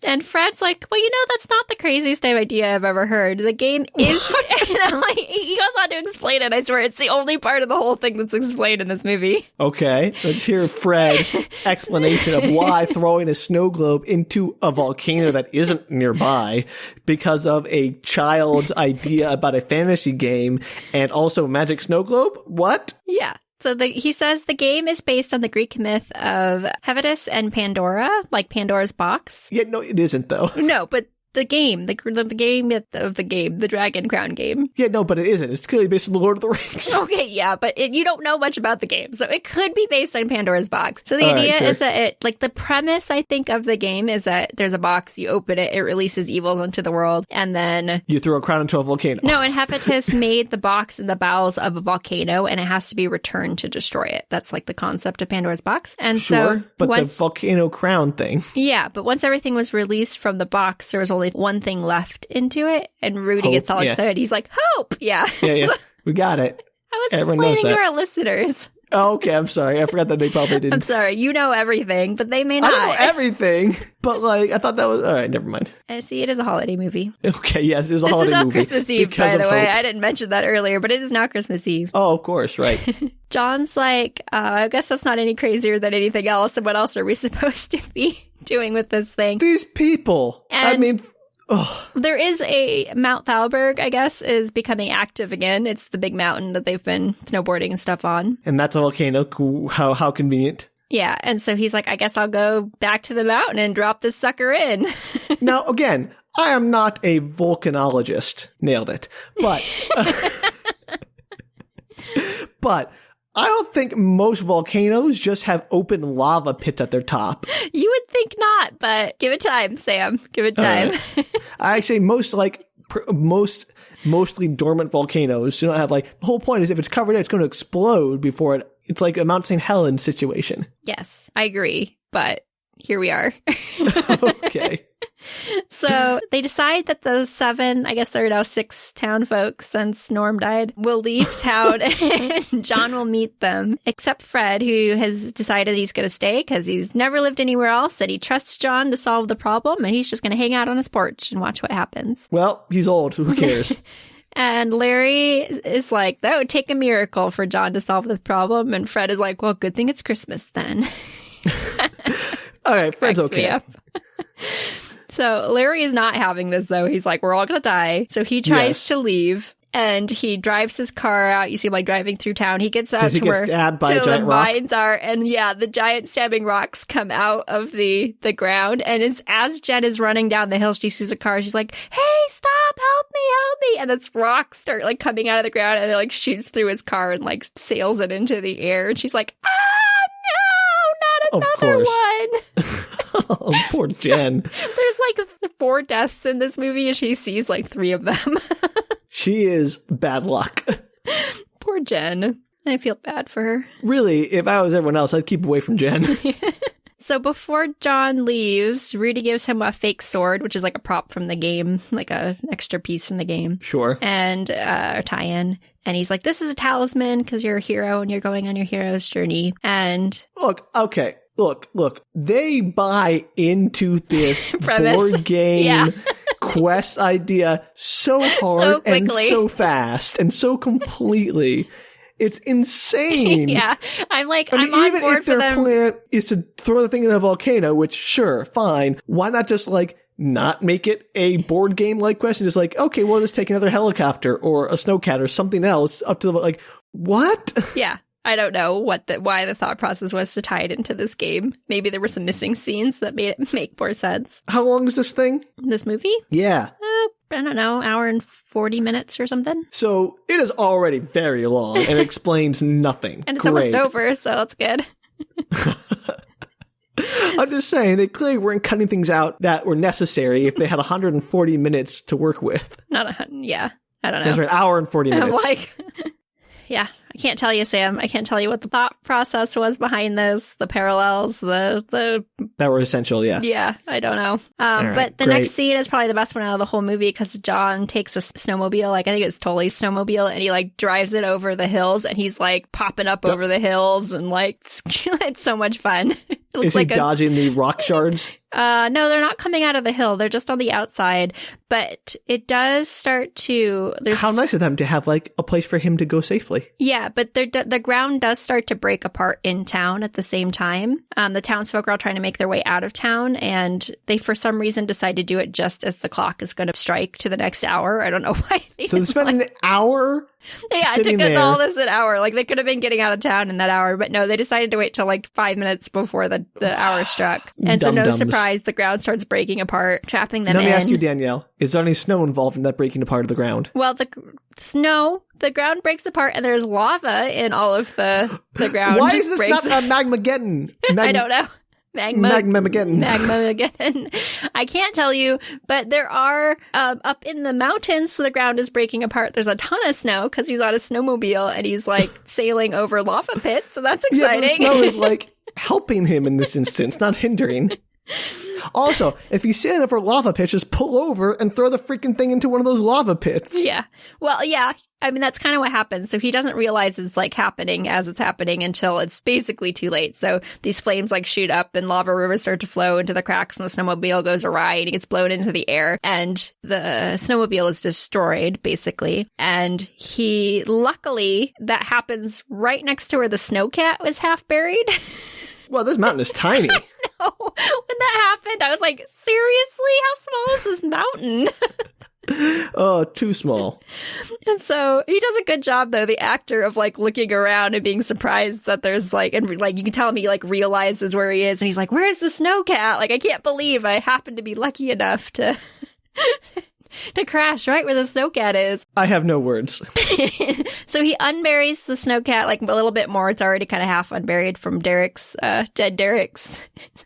Speaker 2: And Fred's like, well, that's not the craziest idea I've ever heard. The game is... Like, he goes on to explain it. I swear, it's the only part of the whole thing that's explained in this movie.
Speaker 1: Okay, let's hear Fred's explanation of why throwing a snow globe into a volcano that isn't nearby because of a child's idea about a fantasy game and also a magic snow globe? What?
Speaker 2: Yeah. So he says the game is based on the Greek myth of Hephaestus and Pandora, like Pandora's box.
Speaker 1: Yeah, no, it isn't, though.
Speaker 2: No, but the game, the game of the game, the Dragon Crown game.
Speaker 1: Yeah, no, but it isn't. It's clearly based on the Lord of the Rings.
Speaker 2: Okay, yeah, but you don't know much about the game, so it could be based on Pandora's box. So the idea is that the premise, I think, of the game is that there's a box, you open it, it releases evils into the world, and then...
Speaker 1: You throw a crown into a volcano.
Speaker 2: No, and Hephaestus made the box in the bowels of a volcano, and it has to be returned to destroy it. That's like the concept of Pandora's box. And
Speaker 1: sure,
Speaker 2: so
Speaker 1: but the volcano crown thing.
Speaker 2: Yeah, but once everything was released from the box, there was only one thing left into it, and Rudy gets all excited. He's like, hope! Yeah.
Speaker 1: Yeah. We got it.
Speaker 2: I was explaining to our listeners.
Speaker 1: Oh, okay, I'm sorry. I forgot that they probably didn't.
Speaker 2: I'm sorry. You know everything, but they may not.
Speaker 1: I don't know everything, but I thought that was... All right, never mind.
Speaker 2: I see, it is a holiday movie.
Speaker 1: Okay, yes, it is a holiday movie.
Speaker 2: This is on Christmas Eve, by the way. I didn't mention that earlier, but it is now Christmas Eve.
Speaker 1: Oh, of course, right.
Speaker 2: John's like, I guess that's not any crazier than anything else, and what else are we supposed to be doing with this thing?
Speaker 1: These people.
Speaker 2: And there is a Mount Thalberg, I guess, is becoming active again. It's the big mountain that they've been snowboarding and stuff on.
Speaker 1: And that's a volcano. How convenient.
Speaker 2: Yeah, and so he's like, I guess I'll go back to the mountain and drop this sucker in.
Speaker 1: Now, again, I am not a volcanologist. Nailed it. But... but... I don't think most volcanoes just have open lava pits at their top.
Speaker 2: You would think not, but give it time, Sam. Give it time.
Speaker 1: I actually mostly dormant volcanoes do not have the whole point is if it's covered in, it's going to explode before it It's like a Mount St. Helens situation.
Speaker 2: Yes, I agree. But here we are.
Speaker 1: Okay.
Speaker 2: So they decide that the 7, I guess there are now 6 town folks since Norm died, will leave town and John will meet them, except Fred, who has decided he's going to stay because he's never lived anywhere else and he trusts John to solve the problem and he's just going to hang out on his porch and watch what happens.
Speaker 1: Well, he's old. Who cares?
Speaker 2: And Larry is like, that would take a miracle for John to solve this problem. And Fred is like, well, good thing it's Christmas then.
Speaker 1: All right, Fred's okay.
Speaker 2: So Larry is not having this, though. He's like, we're all going to die. So he tries to leave and he drives his car out. You see him like driving through town. He gets out to where the mines are. And the giant stabbing rocks come out of the ground. And as Jen is running down the hill, she sees a car. She's like, hey, stop, help me. And this rocks start like coming out of the ground and it like shoots through his car and like sails it into the air. And she's like, no, not another one.
Speaker 1: Oh, poor Jen.
Speaker 2: There's like 4 deaths in this movie and she sees like 3 of them.
Speaker 1: She is bad luck.
Speaker 2: Poor Jen. I feel bad for her.
Speaker 1: Really, if I was everyone else, I'd keep away from Jen.
Speaker 2: So before John leaves, Rudy gives him a fake sword, which is like a prop from the game, like an extra piece from the game.
Speaker 1: Sure.
Speaker 2: And a tie-in. And he's like, this is a talisman because you're a hero and you're going on your hero's journey. And
Speaker 1: look, okay. Look, they buy into this board game quest idea so hard and so fast and so completely. It's insane.
Speaker 2: Yeah. I'm like, I'm on board for them. Even if their
Speaker 1: plan is to throw the thing in a volcano, which sure, fine. Why not just like not make it a board game like quest and just like, okay, we'll just take another helicopter or a snowcat or something else up to the, like, what?
Speaker 2: Yeah. I don't know why the thought process was to tie it into this game. Maybe there were some missing scenes that made it make more sense.
Speaker 1: How long is this thing?
Speaker 2: This movie?
Speaker 1: Yeah.
Speaker 2: I don't know, hour and 40 minutes or something.
Speaker 1: So it is already very long and explains nothing.
Speaker 2: And it's almost over, so that's good.
Speaker 1: I'm just saying, they clearly weren't cutting things out that were necessary if they had 140 minutes to work with.
Speaker 2: I don't know.
Speaker 1: That's right, hour and 40 minutes.
Speaker 2: I'm like, yeah. I can't tell you, Sam. I can't tell you what the thought process was behind this, the parallels, the
Speaker 1: that were essential, yeah.
Speaker 2: Yeah, I don't know.
Speaker 1: Right,
Speaker 2: but the next scene is probably the best one out of the whole movie because John takes a snowmobile, like I think it's Tully's snowmobile, and he like drives it over the hills, and he's like popping up over the hills, and like it's so much fun.
Speaker 1: Is he dodging the rock shards?
Speaker 2: No, they're not coming out of the hill. They're just on the outside. But it does start to...
Speaker 1: How nice of them to have, like, a place for him to go safely.
Speaker 2: Yeah, but the ground does start to break apart in town at the same time. The townsfolk are all trying to make their way out of town, and they, for some reason, decide to do it just as the clock is going to strike to the next hour. I don't know why.
Speaker 1: So they spend an hour...
Speaker 2: Yeah, it took us all this an hour. Like, they could have been getting out of town in that hour, but no, they decided to wait till like 5 minutes before the hour struck. And so no surprise, the ground starts breaking apart, trapping them in.
Speaker 1: Let me ask you, Danielle, is there any snow involved in that breaking apart of the ground?
Speaker 2: Well, the ground breaks apart and there's lava in all of the ground.
Speaker 1: Why is this not a Magmageddon?
Speaker 2: I don't know.
Speaker 1: Magmageddon.
Speaker 2: I can't tell you, but there are up in the mountains, so the ground is breaking apart. There's a ton of snow because he's on a snowmobile and he's like sailing over lava pits, so that's exciting.
Speaker 1: Yeah, but the snow is like helping him in this instance, not hindering. Also, if he's sailing over lava pits, just pull over and throw the freaking thing into one of those lava pits.
Speaker 2: Yeah. Well, yeah. I mean, that's kind of what happens. So he doesn't realize it's like happening as it's happening until it's basically too late. So these flames like shoot up and lava rivers start to flow into the cracks and the snowmobile goes awry and he gets blown into the air and the snowmobile is destroyed basically. And luckily that happens right next to where the snowcat was half buried.
Speaker 1: Well, this mountain is tiny.
Speaker 2: I know. When that happened, I was like, seriously? How small is this mountain?
Speaker 1: Oh, too small.
Speaker 2: And so he does a good job, though, the actor, of like looking around and being surprised that there's like, and like you can tell him he like realizes where he is and he's like, where's the snowcat? Like, I can't believe I happened to be lucky enough to to crash right where the snowcat is.
Speaker 1: I have no words.
Speaker 2: So he unburies the snowcat like a little bit more. It's already kind of half unburied from Derek's, dead Derek's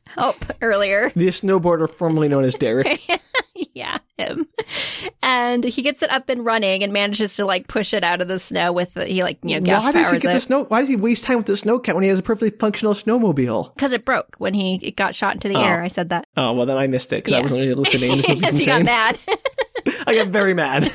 Speaker 2: help earlier.
Speaker 1: The snowboarder formerly known as Derek.
Speaker 2: Yeah, him. And he gets it up and running and manages to like push it out of the snow with gas
Speaker 1: Why does he get the snow? Why does he waste time with the snowcat when he has a perfectly functional snowmobile?
Speaker 2: Because it broke when it got shot into the air. I said that.
Speaker 1: Oh, well, then I missed it because I wasn't really listening. This movie's insane.
Speaker 2: You got mad.
Speaker 1: I got very mad.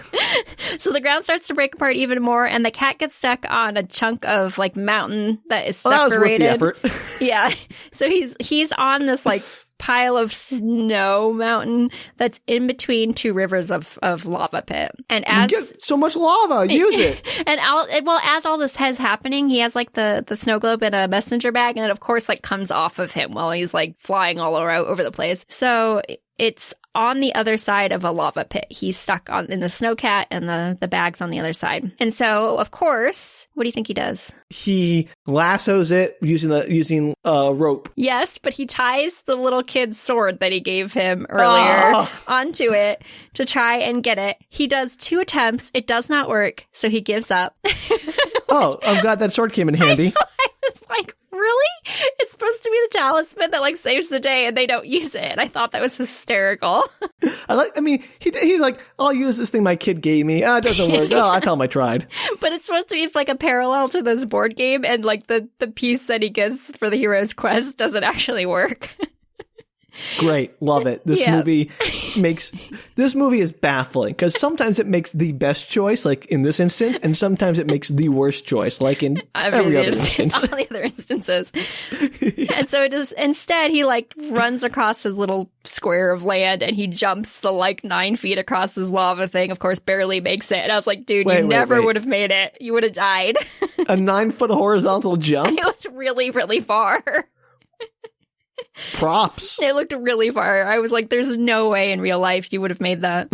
Speaker 2: So the ground starts to break apart even more, and the cat gets stuck on a chunk of like mountain that is separated.
Speaker 1: That was worth the effort.
Speaker 2: Yeah. So he's on this like pile of snow mountain that's in between two rivers of lava pit. And as
Speaker 1: you get so much lava, use it.
Speaker 2: And as all this is happening, he has like the snow globe in a messenger bag, and it of course like comes off of him while he's like flying all over the place. So it's on the other side of a lava pit. He's stuck in the snowcat, and the bag's on the other side. And so, of course, what do you think he does?
Speaker 1: He lassos it using rope.
Speaker 2: Yes, but he ties the little kid's sword that he gave him earlier onto it to try and get it. He does 2 attempts. It does not work, so he gives up.
Speaker 1: Oh, I'm glad that sword came in handy.
Speaker 2: I was like, really? It's supposed to be the talisman that like saves the day, and they don't use it. And I thought that was hysterical.
Speaker 1: He's like, I'll use this thing my kid gave me. It doesn't work. I tell him I tried.
Speaker 2: But it's supposed to be like a parallel to this board game, and like the piece that he gets for the hero's quest doesn't actually work.
Speaker 1: Great. Love it. This movie is baffling because sometimes it makes the best choice, like in this instance, and sometimes it makes the worst choice, like in every other instance.
Speaker 2: All the other instances. Yeah. And so it is, instead, he like runs across his little square of land, and he jumps the like 9 feet across this lava thing, of course, barely makes it. And I was like, dude, you never would have made it. You would have died.
Speaker 1: A 9-foot horizontal jump?
Speaker 2: It was really, really far.
Speaker 1: Props.
Speaker 2: It looked really far. I was like, there's no way in real life you would have made that.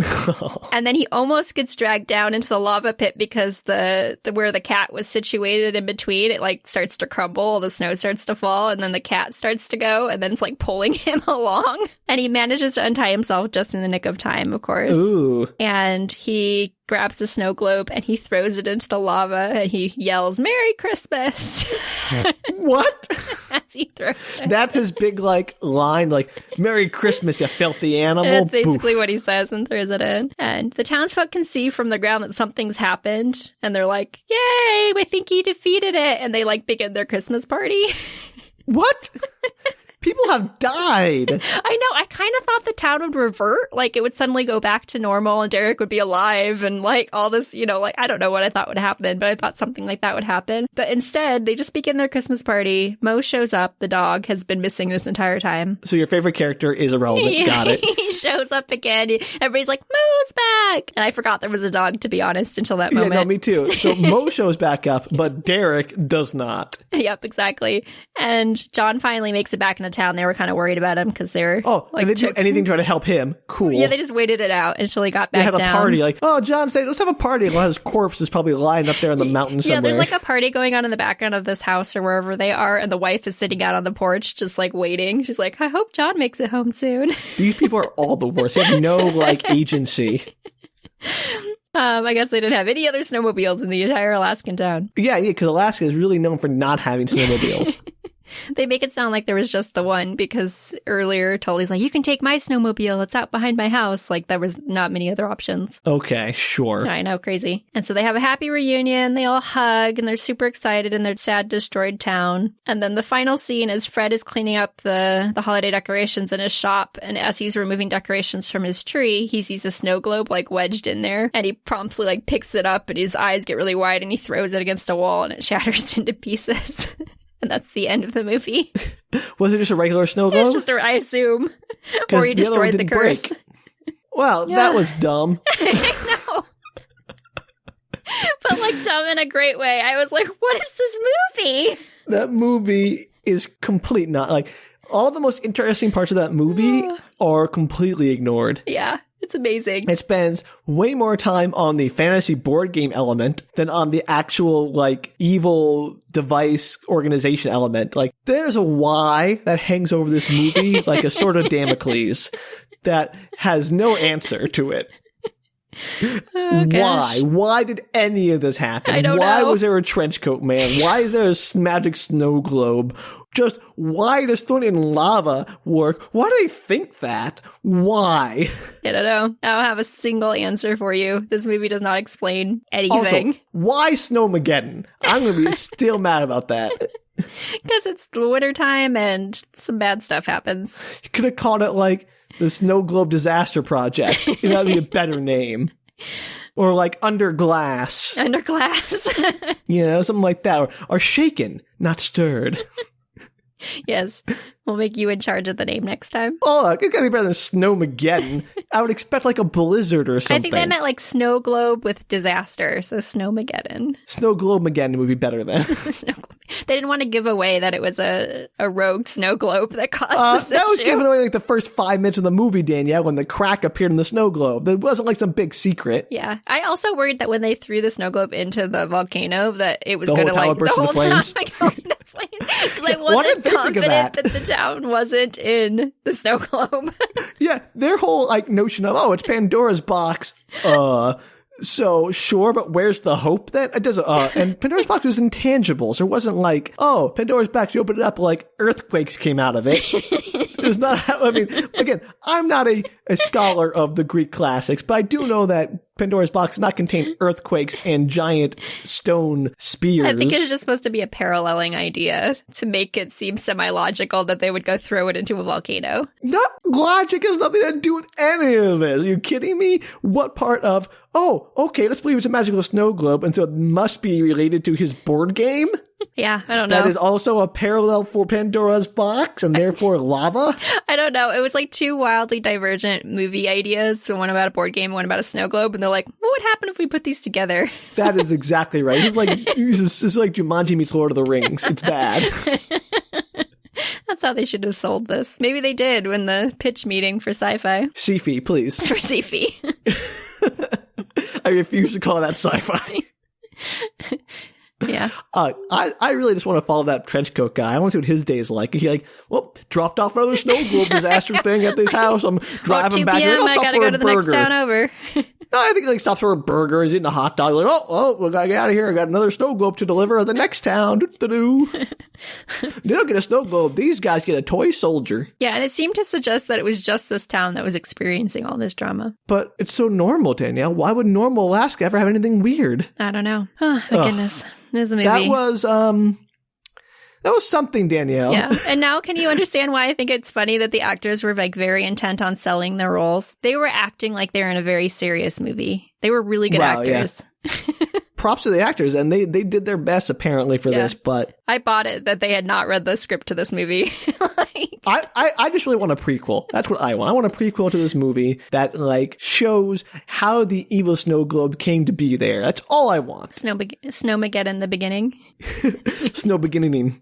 Speaker 2: And then he almost gets dragged down into the lava pit because the where the cat was situated in between, it like starts to crumble, the snow starts to fall, and then the cat starts to go, and then it's like pulling him along. And he manages to untie himself just in the nick of time, of course.
Speaker 1: Ooh.
Speaker 2: And he grabs the snow globe and he throws it into the lava, and he yells, "Merry Christmas."
Speaker 1: What?
Speaker 2: As he throws it.
Speaker 1: That's his big like line, like, "Merry Christmas, you filthy animal."
Speaker 2: And that's basically what he says, and throws it in. And the townsfolk can see from the ground that something's happened, and they're like, "Yay, we think he defeated it." And they like begin their Christmas party.
Speaker 1: What? People have died.
Speaker 2: I know. I kind of thought the town would revert. Like, it would suddenly go back to normal and Derek would be alive and, like, all this, like, I don't know what I thought would happen, but I thought something like that would happen. But instead, they just begin their Christmas party. Mo shows up. The dog has been missing this entire time.
Speaker 1: So your favorite character is irrelevant. Got it.
Speaker 2: He shows up again. Everybody's like, "Mo's back!" And I forgot there was a dog, to be honest, until that moment.
Speaker 1: Yeah, no, me too. So Mo shows back up, but Derek does not.
Speaker 2: Yep, exactly. And John finally makes it back into town. They were kind of worried about him because they were
Speaker 1: like, they do anything to try to help him. Cool.
Speaker 2: Yeah, they just waited it out until he got back down.
Speaker 1: They had a party, like, "Oh, John said, let's have a party." While his corpse is probably lying up there in the mountain somewhere.
Speaker 2: Yeah, there's like a party going on in the background of this house or wherever they are, and the wife is sitting out on the porch just like waiting. She's like, "I hope John makes it home soon."
Speaker 1: These people are all the worst. They have no like agency.
Speaker 2: I guess they didn't have any other snowmobiles in the entire Alaskan town.
Speaker 1: Yeah, because Alaska is really known for not having snowmobiles.
Speaker 2: They make it sound like there was just the one, because earlier Tully's like, "You can take my snowmobile. It's out behind my house." Like, there was not many other options.
Speaker 1: Okay, sure.
Speaker 2: I know, crazy. And so they have a happy reunion. They all hug, and they're super excited in their sad, destroyed town. And then the final scene is Fred is cleaning up the holiday decorations in his shop. And as he's removing decorations from his tree, he sees a snow globe like wedged in there. And he promptly like picks it up, and his eyes get really wide, and he throws it against a wall, and it shatters into pieces. And that's the end of the movie.
Speaker 1: Was it just a regular snow globe?
Speaker 2: It's just, I assume. Or he destroyed the curse.
Speaker 1: Break. Well, that was dumb.
Speaker 2: I know. But like dumb in a great way. I was like, what is this movie?
Speaker 1: That movie is complete not like all the most interesting parts of that movie are completely ignored.
Speaker 2: Yeah. It's amazing.
Speaker 1: It spends way more time on the fantasy board game element than on the actual, like, evil device organization element. Like, there's a why that hangs over this movie like a sword of Damocles that has no answer to it.
Speaker 2: Oh, gosh.
Speaker 1: Why? Why did any of this happen?
Speaker 2: I don't
Speaker 1: Why
Speaker 2: know.
Speaker 1: was there a trench coat man? Why is there a magic snow globe? Just why does throwing in lava work? Why do they think that? Why?
Speaker 2: I don't know. I don't have a single answer for you. This movie does not explain anything.
Speaker 1: Also, why Snowmageddon? I'm going to be still mad about that.
Speaker 2: Because it's the wintertime and some bad stuff happens.
Speaker 1: You could have called it like the Snow Globe Disaster Project. That would be a better name. Or like Under Glass.
Speaker 2: Under glass.
Speaker 1: Something like that. Or Shaken, Not Stirred.
Speaker 2: Yes. We'll make you in charge of the name next time.
Speaker 1: Oh, look, it gotta be better than Snowmageddon. I would expect like a blizzard or something.
Speaker 2: I think they meant like snow globe with disaster, so Snowmageddon.
Speaker 1: Snow Globe-mageddon would be better than.
Speaker 2: Snow globe. They didn't want to give away that it was a rogue snow globe that caused this
Speaker 1: That was
Speaker 2: issue.
Speaker 1: given away like the first 5 minutes of the movie, Danielle, when the crack appeared in the snow globe. It wasn't like some big secret.
Speaker 2: Yeah. I also worried that when they threw the snow globe into the volcano that it was
Speaker 1: The
Speaker 2: going to
Speaker 1: whole town
Speaker 2: like
Speaker 1: burst
Speaker 2: the
Speaker 1: into
Speaker 2: whole
Speaker 1: flames.
Speaker 2: town go into flames. Because I
Speaker 1: Why
Speaker 2: wasn't
Speaker 1: did they think of
Speaker 2: confident
Speaker 1: that?
Speaker 2: that the town wasn't in the snow globe.
Speaker 1: Yeah, their whole like notion of, it's Pandora's box. So sure, but where's the hope then? It doesn't. And Pandora's box was intangible, so it wasn't like, Pandora's box. You open it up, like earthquakes came out of it. It was not. I mean, again, I'm not a scholar of the Greek classics, but I do know that Pandora's box does not contain earthquakes and giant stone spears.
Speaker 2: I think it's just supposed to be a paralleling idea to make it seem semi-logical that they would go throw it into a volcano.
Speaker 1: Not logic has nothing to do with any of this. Are you kidding me? What part of, okay, let's believe it's a magical snow globe, and so it must be related to his board game?
Speaker 2: Yeah, I don't know.
Speaker 1: That is also a parallel for Pandora's box, and therefore lava?
Speaker 2: I don't know. It was like two wildly divergent movie ideas. So one about a board game, one about a snow globe. And they're like, what would happen if we put these together?
Speaker 1: That is exactly right. It's like Jumanji meets Lord of the Rings. It's bad.
Speaker 2: That's how they should have sold this. Maybe they did when the pitch meeting for SyFy.
Speaker 1: SyFy, please.
Speaker 2: For SyFy.
Speaker 1: I refuse to call that SyFy.
Speaker 2: Yeah.
Speaker 1: I really just want to follow that trench coat guy. I want to see what his day is like. He dropped off another snow globe disaster thing at this house. I'm driving
Speaker 2: 2
Speaker 1: back.
Speaker 2: p.m.
Speaker 1: I'll
Speaker 2: I
Speaker 1: stop
Speaker 2: gotta
Speaker 1: for
Speaker 2: go
Speaker 1: a
Speaker 2: to the
Speaker 1: burger.
Speaker 2: next town over.
Speaker 1: No, I think he stops for a burger. He's eating a hot dog. We gotta get out of here. I got another snow globe to deliver at the next town. They don't get a snow globe. These guys get a toy soldier.
Speaker 2: Yeah, and it seemed to suggest that it was just this town that was experiencing all this drama.
Speaker 1: But it's so normal, Danielle. Why would normal Alaska ever have anything weird?
Speaker 2: I don't know. Oh, my goodness. This is a movie.
Speaker 1: That was something, Danielle.
Speaker 2: Yeah. And now can you understand why I think it's funny that the actors were like very intent on selling their roles? They were acting like they were in a very serious movie. They were really good actors.
Speaker 1: Yeah. Props to the actors, and they did their best apparently for this, but
Speaker 2: I bought it that they had not read the script to this movie.
Speaker 1: I just really want a prequel. That's what I want. I want a prequel to this movie that shows how the evil snow globe came to be there. That's all I want.
Speaker 2: Snowmageddon the beginning.
Speaker 1: Snow beginning.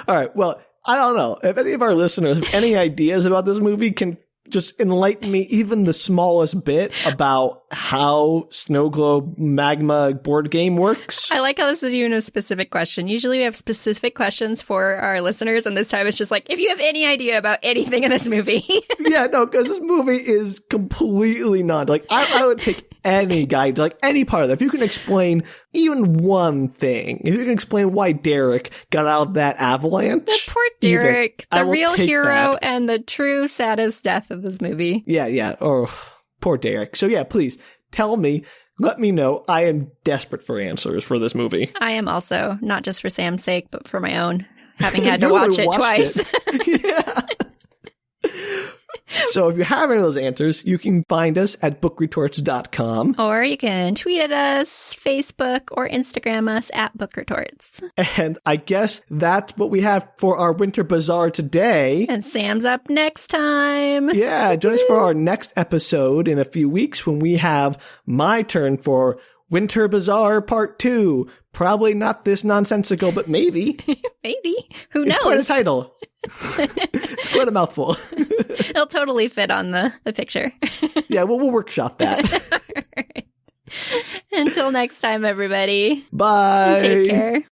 Speaker 1: All right. Well, I don't know if any of our listeners have any ideas about this movie can just enlighten me even the smallest bit about how snow globe magma board game works.
Speaker 2: I like how this is even a specific question. Usually we have specific questions for our listeners, and this time it's just like, if you have any idea about anything in this movie.
Speaker 1: Yeah, no, because this movie is completely not I would pick any guide, any part of it. If you can explain even one thing, if you can explain why Derek got out of that avalanche.
Speaker 2: The poor Derek,
Speaker 1: I
Speaker 2: the
Speaker 1: will
Speaker 2: real
Speaker 1: take
Speaker 2: hero
Speaker 1: that.
Speaker 2: and the true saddest death of this movie.
Speaker 1: Yeah. Oh, poor Derek. So yeah, please tell me, let me know. I am desperate for answers for this movie.
Speaker 2: I am also, not just for Sam's sake, but for my own, having had to
Speaker 1: You
Speaker 2: watch
Speaker 1: already
Speaker 2: it twice.
Speaker 1: Yeah. So if you have any of those answers, you can find us at bookretorts.com.
Speaker 2: Or you can tweet at us, Facebook, or Instagram us at bookretorts.
Speaker 1: And I guess that's what we have for our Winter Bazaar today.
Speaker 2: And Sam's up next time.
Speaker 1: Yeah, join us for our next episode in a few weeks when we have my turn for Winter Bazaar Part 2. Probably not this nonsensical, but maybe.
Speaker 2: Maybe. Who knows?
Speaker 1: It's quite a title. Quite a mouthful.
Speaker 2: It'll totally fit on the picture.
Speaker 1: Yeah, we'll workshop that.
Speaker 2: Until next time, everybody.
Speaker 1: Bye.
Speaker 2: Take care.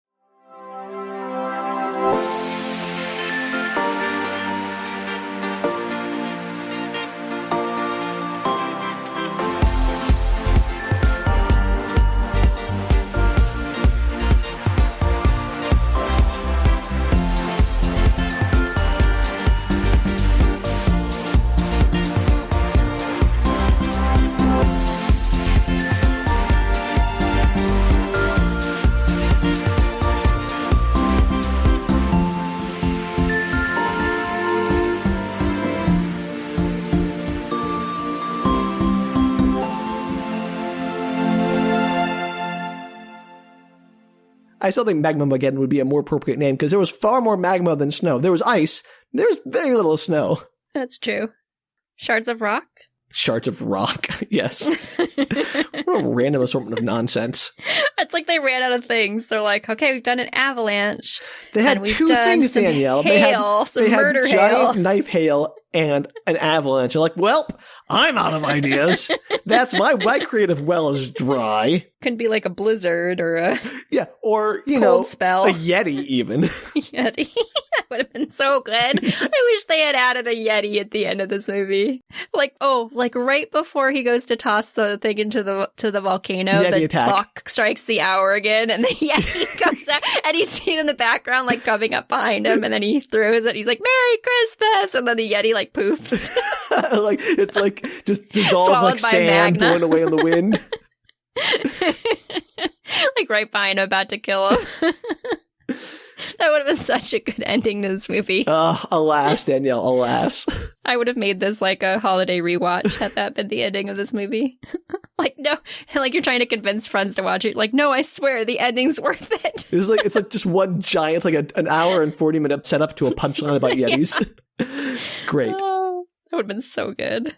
Speaker 1: I still think Magmamageddon would be a more appropriate name because there was far more magma than snow. There was ice. There was very little snow.
Speaker 2: That's true. Shards of rock?
Speaker 1: Shards of rock, yes. What a random assortment of nonsense.
Speaker 2: It's like they ran out of things. They're like, okay, we've done an avalanche.
Speaker 1: They had two things, Danielle.
Speaker 2: Hail,
Speaker 1: they had
Speaker 2: murder
Speaker 1: giant
Speaker 2: hail.
Speaker 1: knife hail and an avalanche. You're like, well, I'm out of ideas. That's my creative well is dry.
Speaker 2: Could be like a blizzard or a
Speaker 1: or
Speaker 2: cold spell.
Speaker 1: A Yeti even.
Speaker 2: Yeti. That would have been so good. I wish they had added a Yeti at the end of this movie. Like right before he goes to toss the thing into the volcano,
Speaker 1: Yeti
Speaker 2: the
Speaker 1: attack.
Speaker 2: clock strikes the hour again, and the Yeti comes out, and he's seen in the background, like coming up behind him, and then he throws it. He's like, "Merry Christmas!" And then the Yeti like poofs.
Speaker 1: It's like just dissolves
Speaker 2: Swallowed
Speaker 1: like
Speaker 2: by
Speaker 1: sand
Speaker 2: magma.
Speaker 1: blowing away in the wind.
Speaker 2: Like right behind him, about to kill him. That would have been such a good ending to this movie.
Speaker 1: Alas, Danielle, alas.
Speaker 2: I would have made this like a holiday rewatch had that been the ending of this movie. Like, no, like you're trying to convince friends to watch it. Like, no, I swear the ending's worth it.
Speaker 1: It's like just one giant, like an hour and 40-minute setup to a punchline about Yetis. Great.
Speaker 2: Oh, that would have been so good.